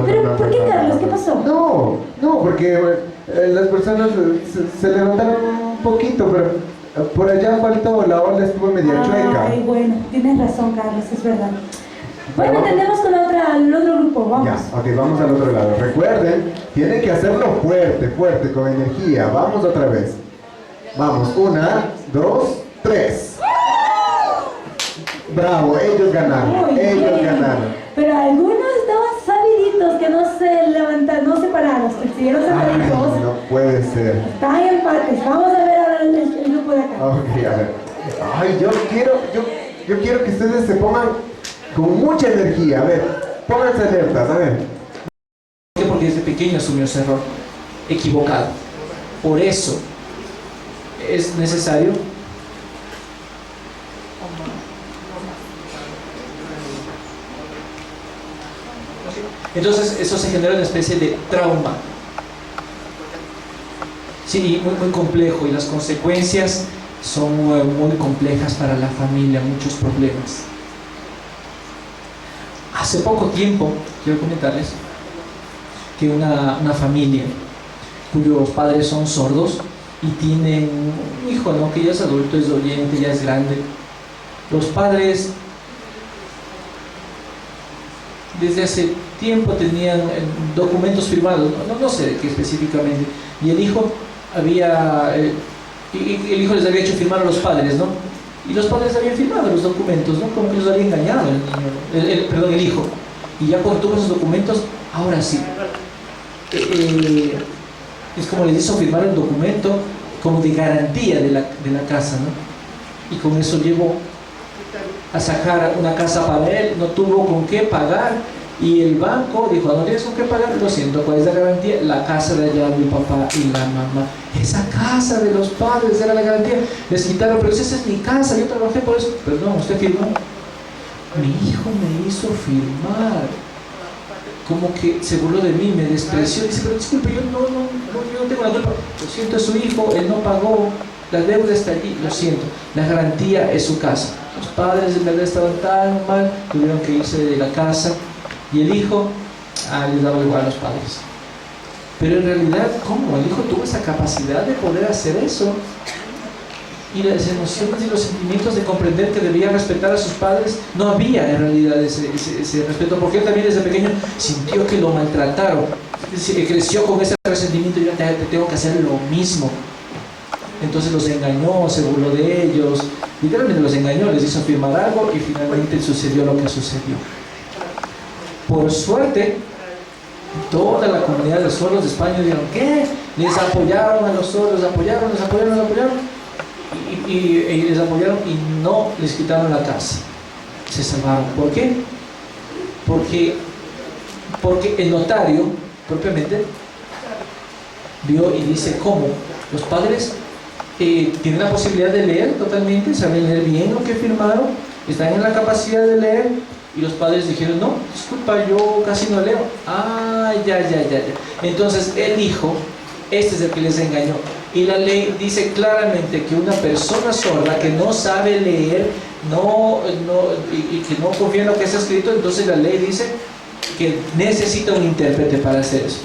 C: ¿Pero por qué, Carlos? ¿Qué pasó?
B: No, porque las personas se levantaron un poquito, pero por allá faltó, la ola estuvo media chueca.
C: Ay, bueno, tienes razón, Carlos, es verdad. Bueno, entendemos con el otro grupo, vamos.
B: Ya, ok, vamos al otro lado. Recuerden, tienen que hacerlo fuerte, con energía. Vamos otra vez. Vamos, 1, 2, 3. Bravo, ellos ganaron,
C: Muy
B: ellos
C: bien.
B: ganaron.
C: Pero algunos estaban sabiditos que no se levantaron, no se pararon, se siguieron
B: Ay,
C: sentaditos.
B: no puede ser.
C: Están en empates. Vamos a ver ahora el grupo de acá.
B: Ok, a ver. Ay, yo quiero que ustedes se pongan con mucha energía. A ver, pónganse alertas, a ver.
A: Porque desde pequeño asumió ese error equivocado. Por eso es necesario entonces eso se genera una especie de trauma. Sí, muy complejo, y las consecuencias son muy complejas para la familia, muchos problemas. Hace poco tiempo, quiero comentarles que una familia cuyos padres son sordos y tienen un hijo, ¿no?, que ya es adulto, es doliente, ya es grande. Los padres desde hace tiempo tenían documentos firmados, no sé de qué específicamente, y el hijo el hijo les había hecho firmar a los padres, ¿no? Y los padres habían firmado los documentos, ¿no? Como que los había engañado el hijo. Y ya cuando tuvo esos documentos, ahora sí. Es como les hizo firmar el documento como de garantía de la casa, ¿no? Y con eso llevó a sacar una casa para él, no tuvo con qué pagar. Y el banco dijo: no tienes con qué pagar, lo siento, ¿cuál es la garantía? La casa de allá de mi papá y la mamá. Esa casa de los padres era la garantía. Les quitaron, pero esa es mi casa, yo trabajé por eso. Perdón, usted firmó. Mi hijo me hizo firmar. Como que se burló de mí, me despreció. Dice: pero disculpe, yo no tengo la culpa. Lo siento, es su hijo, él no pagó. La deuda está allí, lo siento. La garantía es su casa. Los padres en verdad estaban tan mal, tuvieron que irse de la casa. Y el hijo les daba igual a los padres. Pero en realidad, ¿cómo? El hijo tuvo esa capacidad de poder hacer eso. Y las emociones y los sentimientos de comprender que debía respetar a sus padres, no había en realidad ese respeto, porque él también desde pequeño sintió que lo maltrataron. Creció con ese resentimiento: yo te tengo que hacer lo mismo. Entonces los engañó, se burló de ellos, literalmente los engañó, les hizo firmar algo y finalmente sucedió lo que sucedió. Por suerte, toda la comunidad de sordos de España dijeron: ¿qué? Les apoyaron a los sordos, les apoyaron. Y les apoyaron y no les quitaron la casa. Se salvaron. ¿Por qué? Porque el notario, propiamente, vio y dice: ¿cómo? Los padres tienen la posibilidad de leer totalmente, saben leer bien lo que firmaron, están en la capacidad de leer. Y los padres dijeron: no, disculpa, yo casi no leo. Ah, ya. Entonces él dijo: este es el que les engañó. Y la ley dice claramente que una persona sorda que no sabe leer y que no confía en lo que está escrito, entonces la ley dice que necesita un intérprete para hacer eso.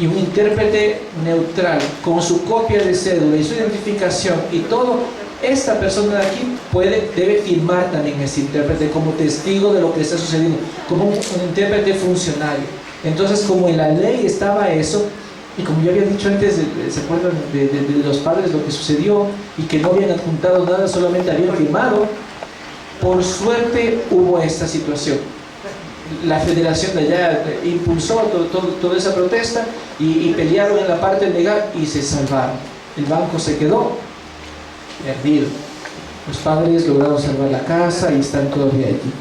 A: y un intérprete neutral con su copia de cédula y su identificación y todo, esta persona de aquí debe firmar también ese intérprete como testigo de lo que está sucediendo, como un intérprete funcionario. Entonces, como en la ley estaba eso, y como yo había dicho antes, ¿se acuerdan de los padres lo que sucedió? Y que no habían adjuntado nada, solamente habían firmado. Por suerte hubo esta situación. La federación de allá impulsó toda esa protesta y pelearon en la parte legal y se salvaron. El banco se quedó perdido. Los padres lograron salvar la casa y están todavía allí.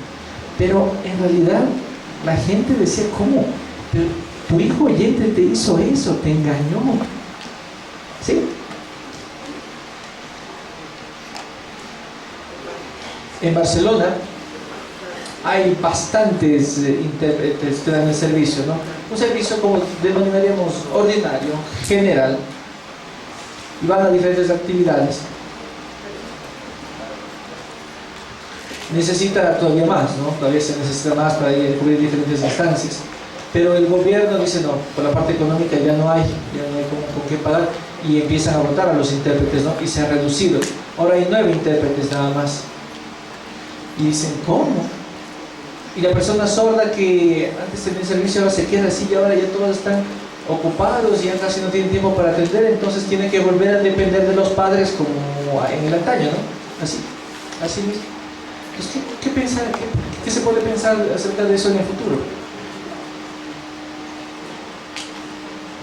A: Pero en realidad la gente decía, ¿cómo? Pero tu hijo oyente te hizo eso, te engañó. ¿Sí? En Barcelona hay bastantes intérpretes que dan el servicio, ¿no? Un servicio como denominaríamos ordinario, general, y van a diferentes actividades. Necesita todavía más, ¿no? Todavía se necesita más para ir a cubrir diferentes instancias. Pero el gobierno dice, no, por la parte económica ya no hay con qué pagar, y empiezan a votar a los intérpretes, ¿no? Y se ha reducido. Ahora hay 9 intérpretes nada más. Y dicen, ¿cómo? Y la persona sorda que antes tenía servicio ahora se queda así, y ahora ya todos están ocupados y ya casi no tienen tiempo para atender, entonces tiene que volver a depender de los padres como en el antaño, ¿no? Así mismo. Entonces, ¿qué se puede pensar acerca de eso en el futuro?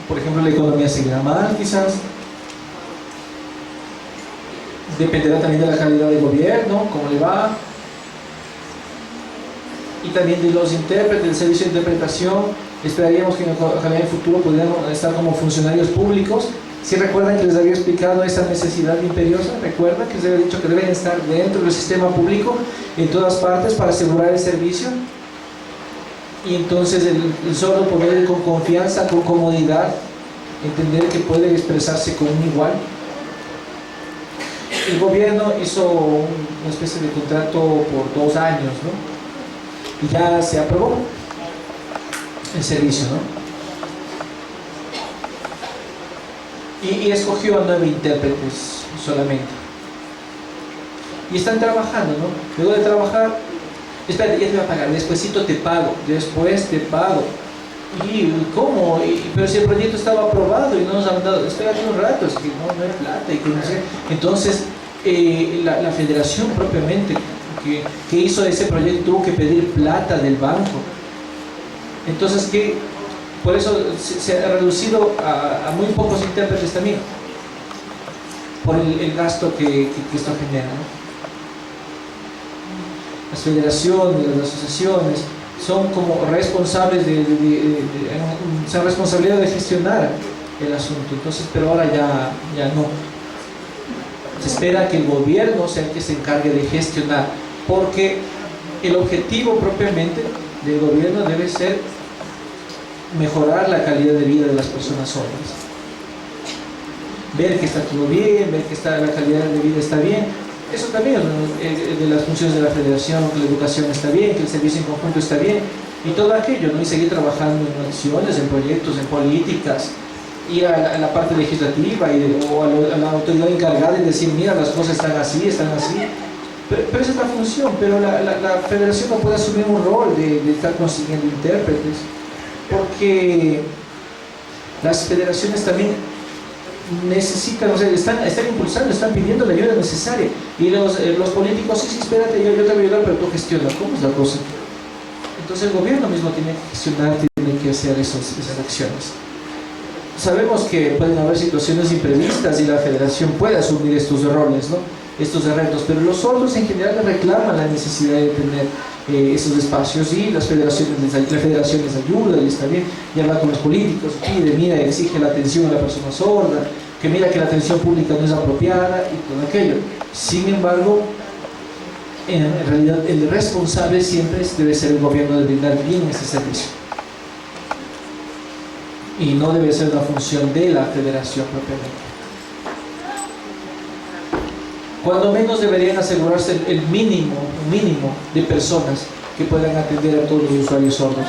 A: Por ejemplo, la economía seguirá mal, quizás. Dependerá también de la calidad del gobierno, cómo le va. Y también de los intérpretes, del servicio de interpretación. Esperaríamos que en el futuro pudieran estar como funcionarios públicos. Si recuerdan que les había explicado esa necesidad imperiosa, recuerdan que les había dicho que deben estar dentro del sistema público en todas partes para asegurar el servicio. Y entonces el sordo poder ir con confianza, con comodidad, entender que puede expresarse con un igual. El gobierno hizo una especie de contrato por 2 años, ¿no? Y ya se aprobó el servicio, ¿no? Y escogió a 9 intérpretes solamente. Y están trabajando, ¿no? Luego de trabajar, espérate, ya te voy a pagar, despuésito te pago, después te pago. ¿Y cómo? Pero si el proyecto estaba aprobado y no nos han dado, espérate un rato, es que no hay plata y que no sé. Entonces, la federación propiamente que hizo ese proyecto tuvo que pedir plata del banco. Entonces, por eso se ha reducido a muy pocos intérpretes también, por el gasto que esto genera, ¿no? Las federaciones, las asociaciones son como responsables se han responsabilidad de gestionar el asunto. Entonces, pero ahora ya no. Se espera que el gobierno sea el que se encargue de gestionar, porque el objetivo propiamente del gobierno debe ser mejorar la calidad de vida de las personas sordas. Ver que está todo bien, ver que la calidad de vida está bien. Eso también es de las funciones de la federación, que la educación está bien, que el servicio en conjunto está bien, y todo aquello, ¿no? Y seguir trabajando en acciones, en proyectos, en políticas, ir a la parte legislativa o a la autoridad encargada y decir, mira, las cosas están así. Pero esa es la función, pero la federación no puede asumir un rol de estar consiguiendo intérpretes, porque las federaciones también necesitan, o sea, están impulsando, están pidiendo la ayuda necesaria, y los políticos, sí, espérate, yo te voy a ayudar, pero tú gestiona. ¿Cómo es la cosa? Entonces el gobierno mismo tiene que gestionar, tiene que hacer esas acciones. Sabemos que pueden haber situaciones imprevistas y la federación puede asumir estos roles, ¿no? Estos retos, pero los sordos en general reclaman la necesidad de tener esos espacios, y la federación les ayuda y está bien, y habla con los políticos, pide, mira, exige la atención a la persona sorda, que mira que la atención pública no es apropiada y todo aquello. Sin embargo, en realidad el responsable siempre debe ser el gobierno de brindar bien ese servicio, y no debe ser una función de la federación propiamente. Cuando menos deberían asegurarse un mínimo de personas que puedan atender a todos los usuarios sordos.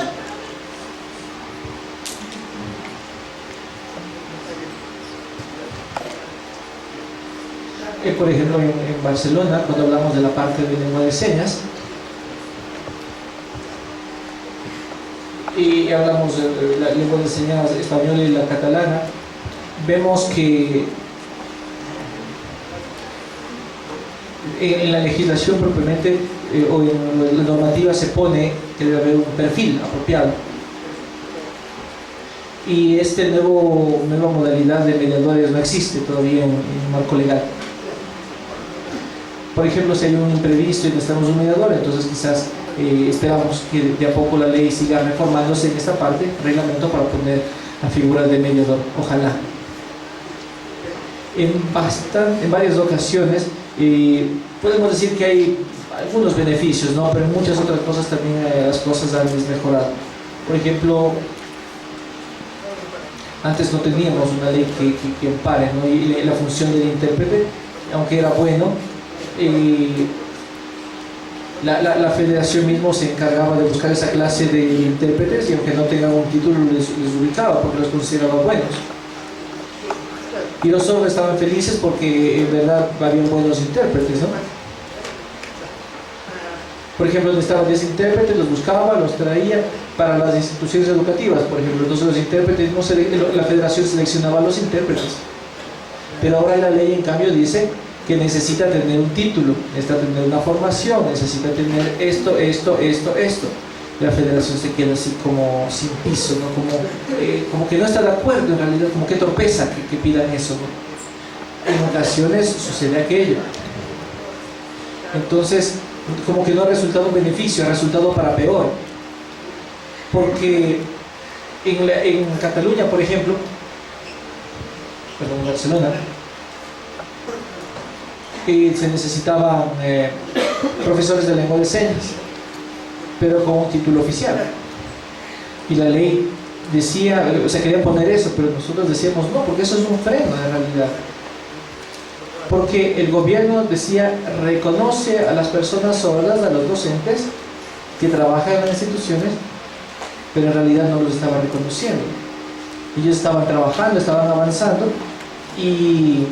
A: por ejemplo, en Barcelona, cuando hablamos de la parte de lengua de señas, y hablamos de la lengua de señas española y la catalana, vemos que en la legislación propiamente o en la normativa se pone que debe haber un perfil apropiado, y nueva modalidad de mediadores no existe todavía en el marco legal. Por ejemplo, si hay un imprevisto y necesitamos un mediador, entonces quizás esperamos que de a poco la ley siga reformándose en esta parte, reglamento, para poner la figura de mediador, ojalá. En varias ocasiones podemos decir que hay algunos beneficios, ¿no? Pero en muchas otras cosas también las cosas han desmejorado. Por ejemplo, antes no teníamos una ley que ampare, ¿no? Y la función del intérprete, aunque era bueno, la federación mismo se encargaba de buscar esa clase de intérpretes, y aunque no tengan un título les ubicaba porque los consideraba buenos. Y los sordos estaban felices porque en verdad habían buenos intérpretes, ¿no? Por ejemplo, necesitaban 10 intérpretes, los buscaba, los traía para las instituciones educativas, por ejemplo. Entonces los intérpretes, la federación seleccionaba a los intérpretes. Pero ahora la ley, en cambio, dice que necesita tener un título, necesita tener una formación, necesita tener esto. La federación se queda así como sin piso, ¿no? Como que no está de acuerdo en realidad, como que torpeza que pidan eso, ¿no? En ocasiones sucede aquello. Entonces, como que no ha resultado un beneficio, ha resultado para peor. Porque en Cataluña, por ejemplo, en Barcelona, se necesitaban profesores de lengua de señas, pero con un título oficial. Y la ley decía, o sea, querían poner eso, pero nosotros decíamos no, porque eso es un freno en realidad. Porque el gobierno decía, reconoce a las personas sordas, a los docentes que trabajan en las instituciones, pero en realidad no los estaba reconociendo. Ellos estaban trabajando, estaban avanzando, y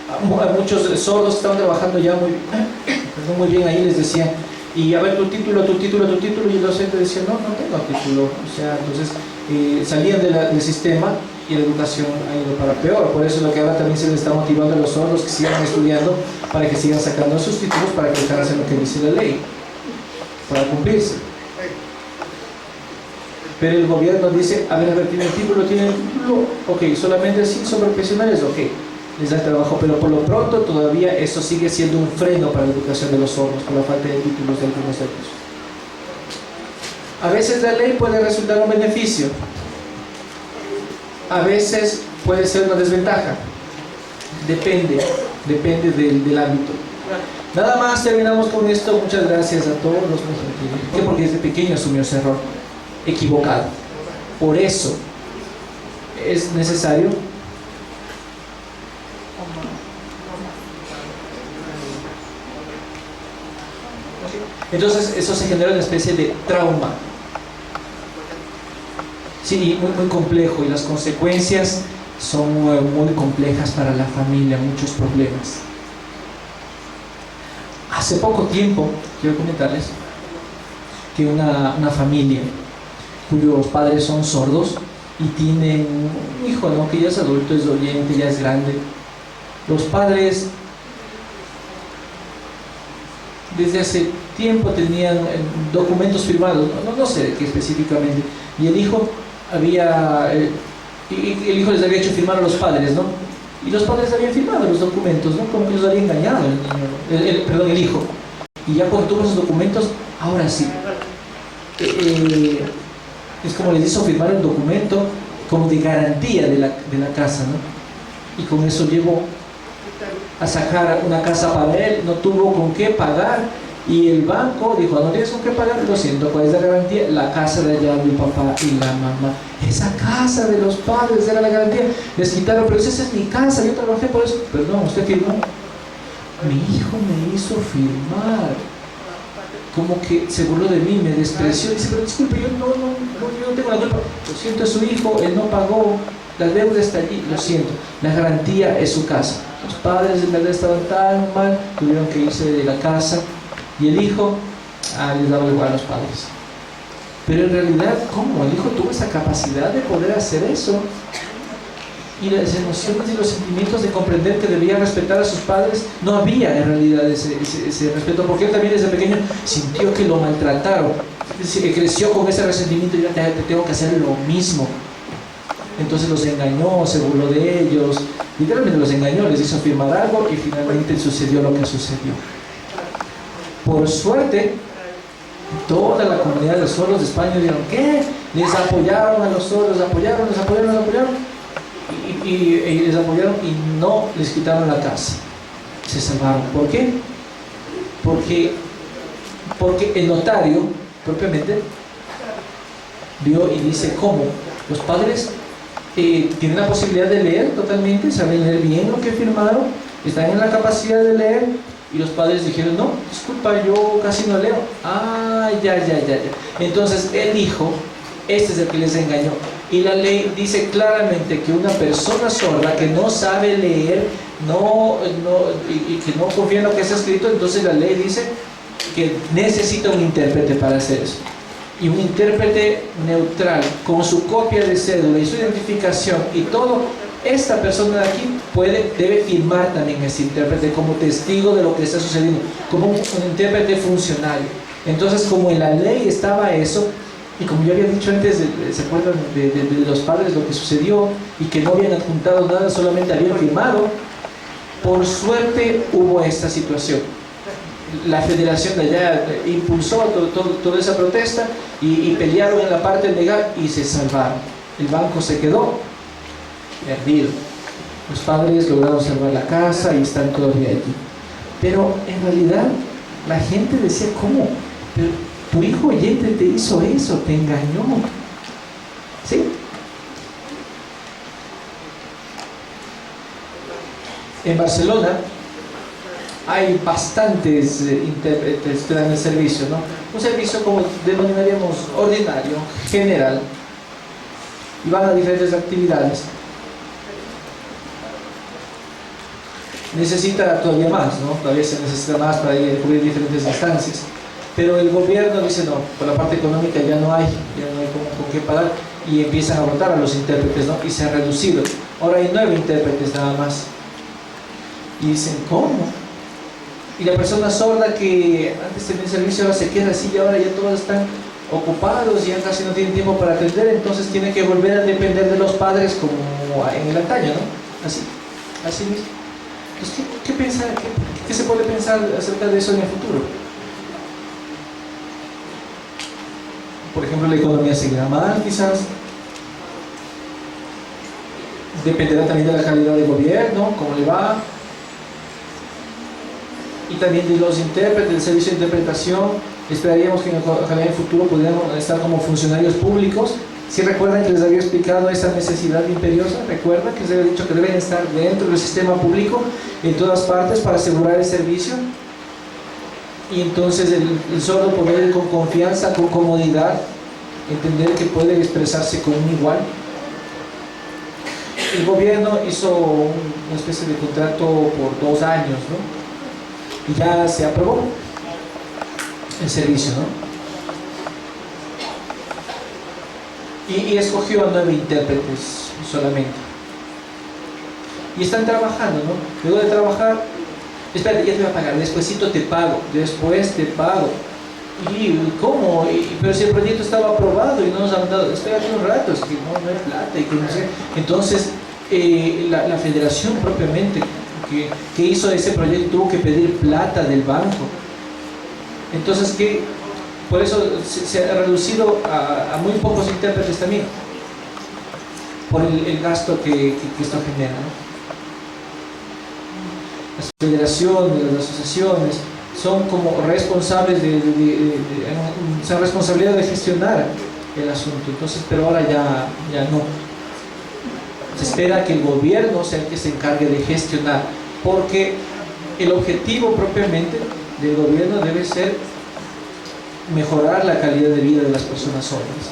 A: a muchos sordos estaban trabajando ya muy bien ahí, les decían, y a ver tu título, y el docente decía, no tengo título. O sea, entonces salían del sistema, y la educación ha ido para peor. Por eso es lo que ahora también se les está motivando a los sordos que sigan estudiando, para que sigan sacando sus títulos, para que alcancen lo que dice la ley, para cumplirse. Pero el gobierno dice, a ver, ¿tiene título? Ok, solamente 5 son profesionales, ok, les da trabajo, pero por lo pronto todavía eso sigue siendo un freno para la educación de los sordos, por la falta de títulos de algunos de ellos. A veces la ley puede resultar un beneficio, a veces puede ser una desventaja, depende del ámbito. Nada más, terminamos con esto. Muchas gracias a todos los que, porque desde pequeño asumió ese error equivocado. Por eso es necesario entonces eso se genera una especie de trauma, sí, muy complejo, y las consecuencias son muy complejas para la familia, muchos problemas. Hace poco tiempo, quiero comentarles que una familia cuyos padres son sordos y tienen un hijo, ¿no?, que ya es adulto, es oyente, ya es grande. Los padres desde hace tiempo tenían documentos firmados, no sé qué específicamente, y el hijo les había hecho firmar a los padres, ¿no? Y los padres habían firmado los documentos, ¿no? Como que los había engañado el hijo. Y ya cuando tuvo esos documentos, ahora sí, es como les hizo firmar un documento como de garantía de la casa, ¿no? Y con eso llevó a sacar una casa para él, no tuvo con qué pagar, y el banco dijo, no tienes con qué pagar, lo siento, ¿cuál es la garantía? La casa de allá del papá y la mamá. Esa casa de los padres era la garantía. Les quitaron, pero esa es mi casa, yo trabajé por eso. Perdón, usted firmó. Mi hijo me hizo firmar. Como que se burló de mí, me despreció. Dice, pero disculpe, yo no tengo la culpa. Lo siento, es su hijo, él no pagó. la deuda está allí, lo siento, la garantía es su casa. Los padres en verdad estaban tan mal, tuvieron que irse de la casa, y el hijo les daba igual a los padres. Pero en realidad, ¿cómo? El hijo tuvo esa capacidad de poder hacer eso, y las emociones y los sentimientos de comprender que debía respetar a sus padres. No había en realidad ese respeto, porque él también desde pequeño sintió que lo maltrataron, creció con ese resentimiento y yo te tengo que hacer lo mismo. Entonces los engañó, se burló de ellos, literalmente los engañó, les hizo firmar algo y finalmente sucedió lo que sucedió. Por suerte, toda la comunidad de sordos de España dijeron, ¿qué? Les apoyaron a los sordos, les apoyaron y les apoyaron y no les quitaron la casa, se salvaron. ¿Por qué? Porque el notario propiamente vio y dice, ¿cómo? Los padres tienen la posibilidad de leer totalmente, saben leer bien lo que firmaron, están en la capacidad de leer, y los padres dijeron, no, disculpa, yo casi no leo. Ya. Entonces él dijo, este es el que les engañó. Y la ley dice claramente que una persona sorda que no sabe leer y que no confía en lo que está escrito, entonces la ley dice que necesita un intérprete para hacer eso. Y un intérprete neutral, con su copia de cédula y su identificación y todo, esta persona de aquí debe firmar también ese intérprete como testigo de lo que está sucediendo, como un intérprete funcionario. Entonces, como en la ley estaba eso, y como yo había dicho antes, ¿se acuerdan de los padres lo que sucedió? Y que no habían adjuntado nada, solamente habían firmado. Por suerte hubo esta situación. La federación de allá impulsó toda esa protesta y pelearon en la parte legal y se salvaron. El banco se quedó perdido. Los padres lograron salvar la casa y están todavía allí. Pero en realidad la gente decía, ¿cómo? Pero tu hijo oyente te hizo eso, te engañó. ¿Sí? En Barcelona hay bastantes intérpretes que dan el servicio, ¿no? Un servicio como denominaríamos ordinario, general, y van a diferentes actividades. Necesita todavía más, ¿no? Todavía se necesita más para ir a cubrir diferentes instancias. Pero el gobierno dice, no, por la parte económica ya no hay con qué pagar, y empiezan a votar a los intérpretes, ¿no? Y se ha reducido. Ahora hay 9 intérpretes nada más. Y dicen, ¿cómo? Y la persona sorda que antes tenía servicio ahora se queda así, y ahora ya todos están ocupados y ya casi no tienen tiempo para atender, entonces tiene que volver a depender de los padres como en el antaño, ¿no? Así mismo. Entonces, ¿qué se puede pensar acerca de eso en el futuro? Por ejemplo, la economía seguirá mal, quizás. Dependerá también de la calidad del gobierno, cómo le va. Y también de los intérpretes, del servicio de interpretación. Esperaríamos que ojalá en el futuro pudiéramos estar como funcionarios públicos. Si recuerdan que les había explicado esa necesidad imperiosa, recuerdan que les había dicho que deben estar dentro del sistema público en todas partes para asegurar el servicio. Y entonces el sordo poder ir con confianza, con comodidad, entender que puede expresarse con un igual. El gobierno hizo una especie de contrato por 2 años, ¿no? Y ya se aprobó el servicio, ¿no? Y escogió a 9 intérpretes solamente. Y están trabajando, ¿no? Luego de trabajar, espérate, ya te voy a pagar, después te pago. ¿Y cómo? Pero si el proyecto estaba aprobado y no nos han dado, espérate un rato, es que no hay plata y que no sé. Entonces, la federación propiamente que hizo ese proyecto tuvo que pedir plata del banco. Entonces, por eso se ha reducido a muy pocos intérpretes también, por el gasto que esto genera, ¿no? Las federaciones, las asociaciones son como responsables se han responsabilidad de gestionar el asunto. Entonces, pero ahora ya no. Se espera que el gobierno sea el que se encargue de gestionar, porque el objetivo propiamente del gobierno debe ser mejorar la calidad de vida de las personas sordas.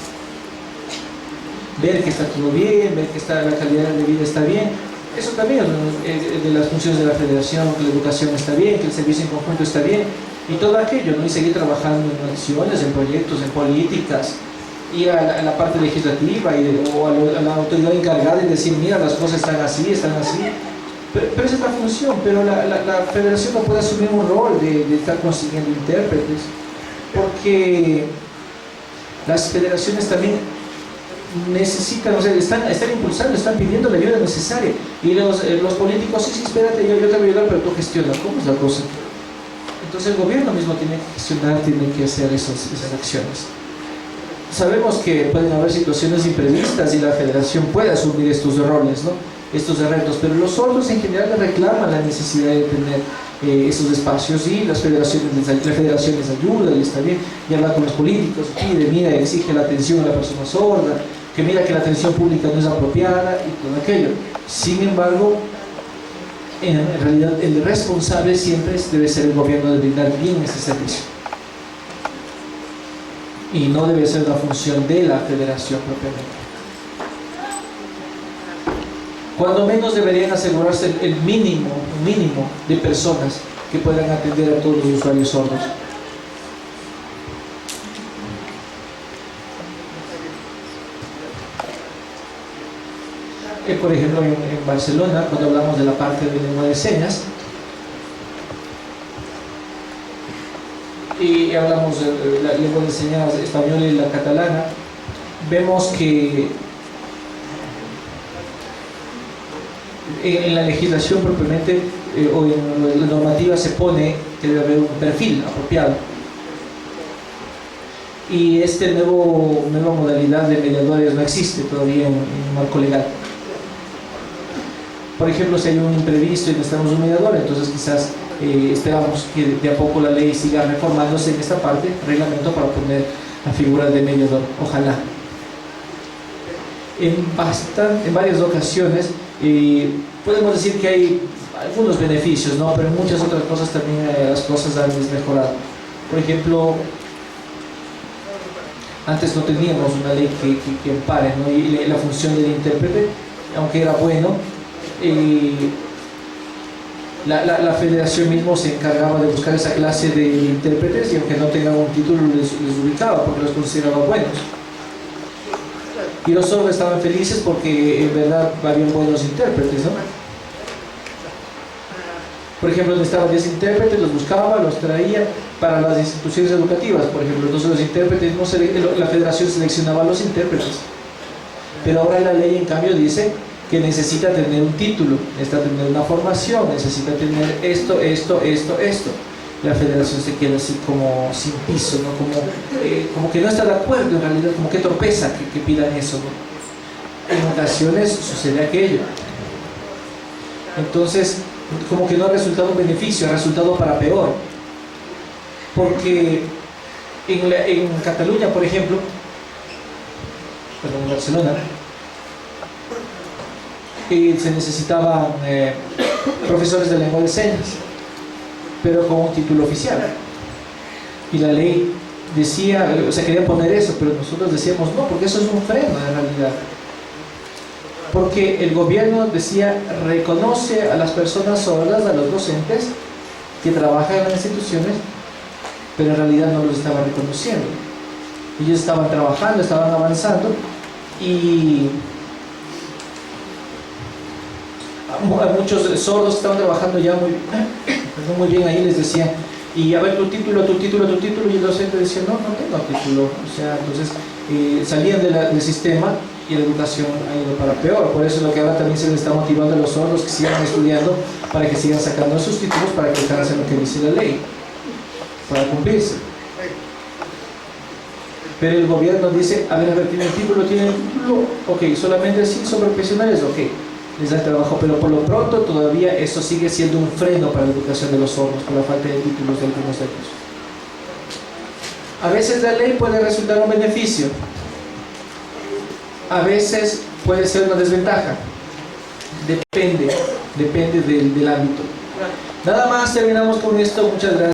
A: ver que está todo bien, ver que la calidad de vida está bien. Eso también es de las funciones de la federación, que la educación está bien, que el servicio en conjunto está bien, y todo aquello, ¿no? Y seguir trabajando en acciones, en proyectos, en políticas, ir a la parte legislativa o a la autoridad encargada y decir, mira, las cosas están así, están así. Pero esa es la función, pero la federación no puede asumir un rol de estar consiguiendo intérpretes, porque las federaciones también necesitan, o sea, están impulsando, están pidiendo la ayuda necesaria, y los políticos, sí, espérate, yo te voy a ayudar, pero tú gestiona. ¿Cómo es la cosa? Entonces el gobierno mismo tiene que gestionar, tiene que hacer esas acciones. Sabemos que pueden haber situaciones imprevistas y la federación puede asumir estos roles, ¿no? Estos retos, pero los sordos en general reclaman la necesidad de tener esos espacios, y la federación les ayuda, y está bien, y habla con los políticos, pide, mira, exige la atención a la persona sorda, que mira que la atención pública no es apropiada y todo aquello. Sin embargo, en realidad el responsable siempre debe ser el gobierno de brindar bien este servicio, y no debe ser una función de la federación propiamente. Cuando menos deberían asegurarse el mínimo de personas que puedan atender a todos los usuarios sordos. Por ejemplo, en Barcelona, cuando hablamos de la parte de lengua de señas, y hablamos de la lengua de señas española y la catalana, vemos que en la legislación propiamente o en la normativa se pone que debe haber un perfil apropiado, y nueva modalidad de mediadores no existe todavía en el marco legal. Por ejemplo, si hay un imprevisto y necesitamos un mediador, entonces quizás esperamos que de a poco la ley siga reformándose en esta parte, reglamento, para poner la figura de mediador, ojalá. En varias ocasiones podemos decir que hay algunos beneficios, ¿no? Pero en muchas otras cosas también las cosas han desmejorado. Por ejemplo, antes no teníamos una ley que ampare, ¿no? Y la función del intérprete, aunque era bueno, la federación mismo se encargaba de buscar esa clase de intérpretes, y aunque no tengan un título les ubicaba porque los consideraba buenos. Y los sordos estaban felices porque en verdad habían buenos intérpretes, ¿no? Por ejemplo, necesitaban 10 intérpretes, los buscaba, los traía para las instituciones educativas, por ejemplo. Entonces los intérpretes, la federación seleccionaba a los intérpretes. Pero ahora la ley, en cambio, dice que necesita tener un título, necesita tener una formación, necesita tener esto. La federación se queda así como sin piso, ¿no? Como que no está de acuerdo en realidad, como que torpeza que pidan eso, ¿no? En ocasiones sucede aquello. Entonces, como que no ha resultado un beneficio, ha resultado para peor. Porque en Cataluña, por ejemplo, en Barcelona, se necesitaban profesores de lengua de señas, pero con un título oficial, y la ley decía, o sea, quería poner eso, pero nosotros decíamos no, porque eso es un freno en realidad, porque el gobierno decía, reconoce a las personas sordas, a los docentes que trabajan en las instituciones, pero en realidad no los estaba reconociendo. Ellos estaban trabajando, estaban avanzando, y muchos sordos estaban trabajando ya muy bien ahí, les decía, y a ver tu título, y el docente decía, no tengo título. O sea, entonces salían del sistema, y la educación ha ido para peor. Por eso es lo que ahora también se les está motivando a los sordos que sigan estudiando, para que sigan sacando sus títulos, para que alcancen lo que dice la ley, para cumplirse. Pero el gobierno dice, a ver, ¿tiene el título? Ok, solamente sí son profesionales, ok, les da el trabajo, pero por lo pronto todavía eso sigue siendo un freno para la educación de los sordos, por la falta de títulos de algunos de ellos. A veces la ley puede resultar un beneficio, a veces puede ser una desventaja, depende del ámbito. Nada más, terminamos con esto, muchas gracias.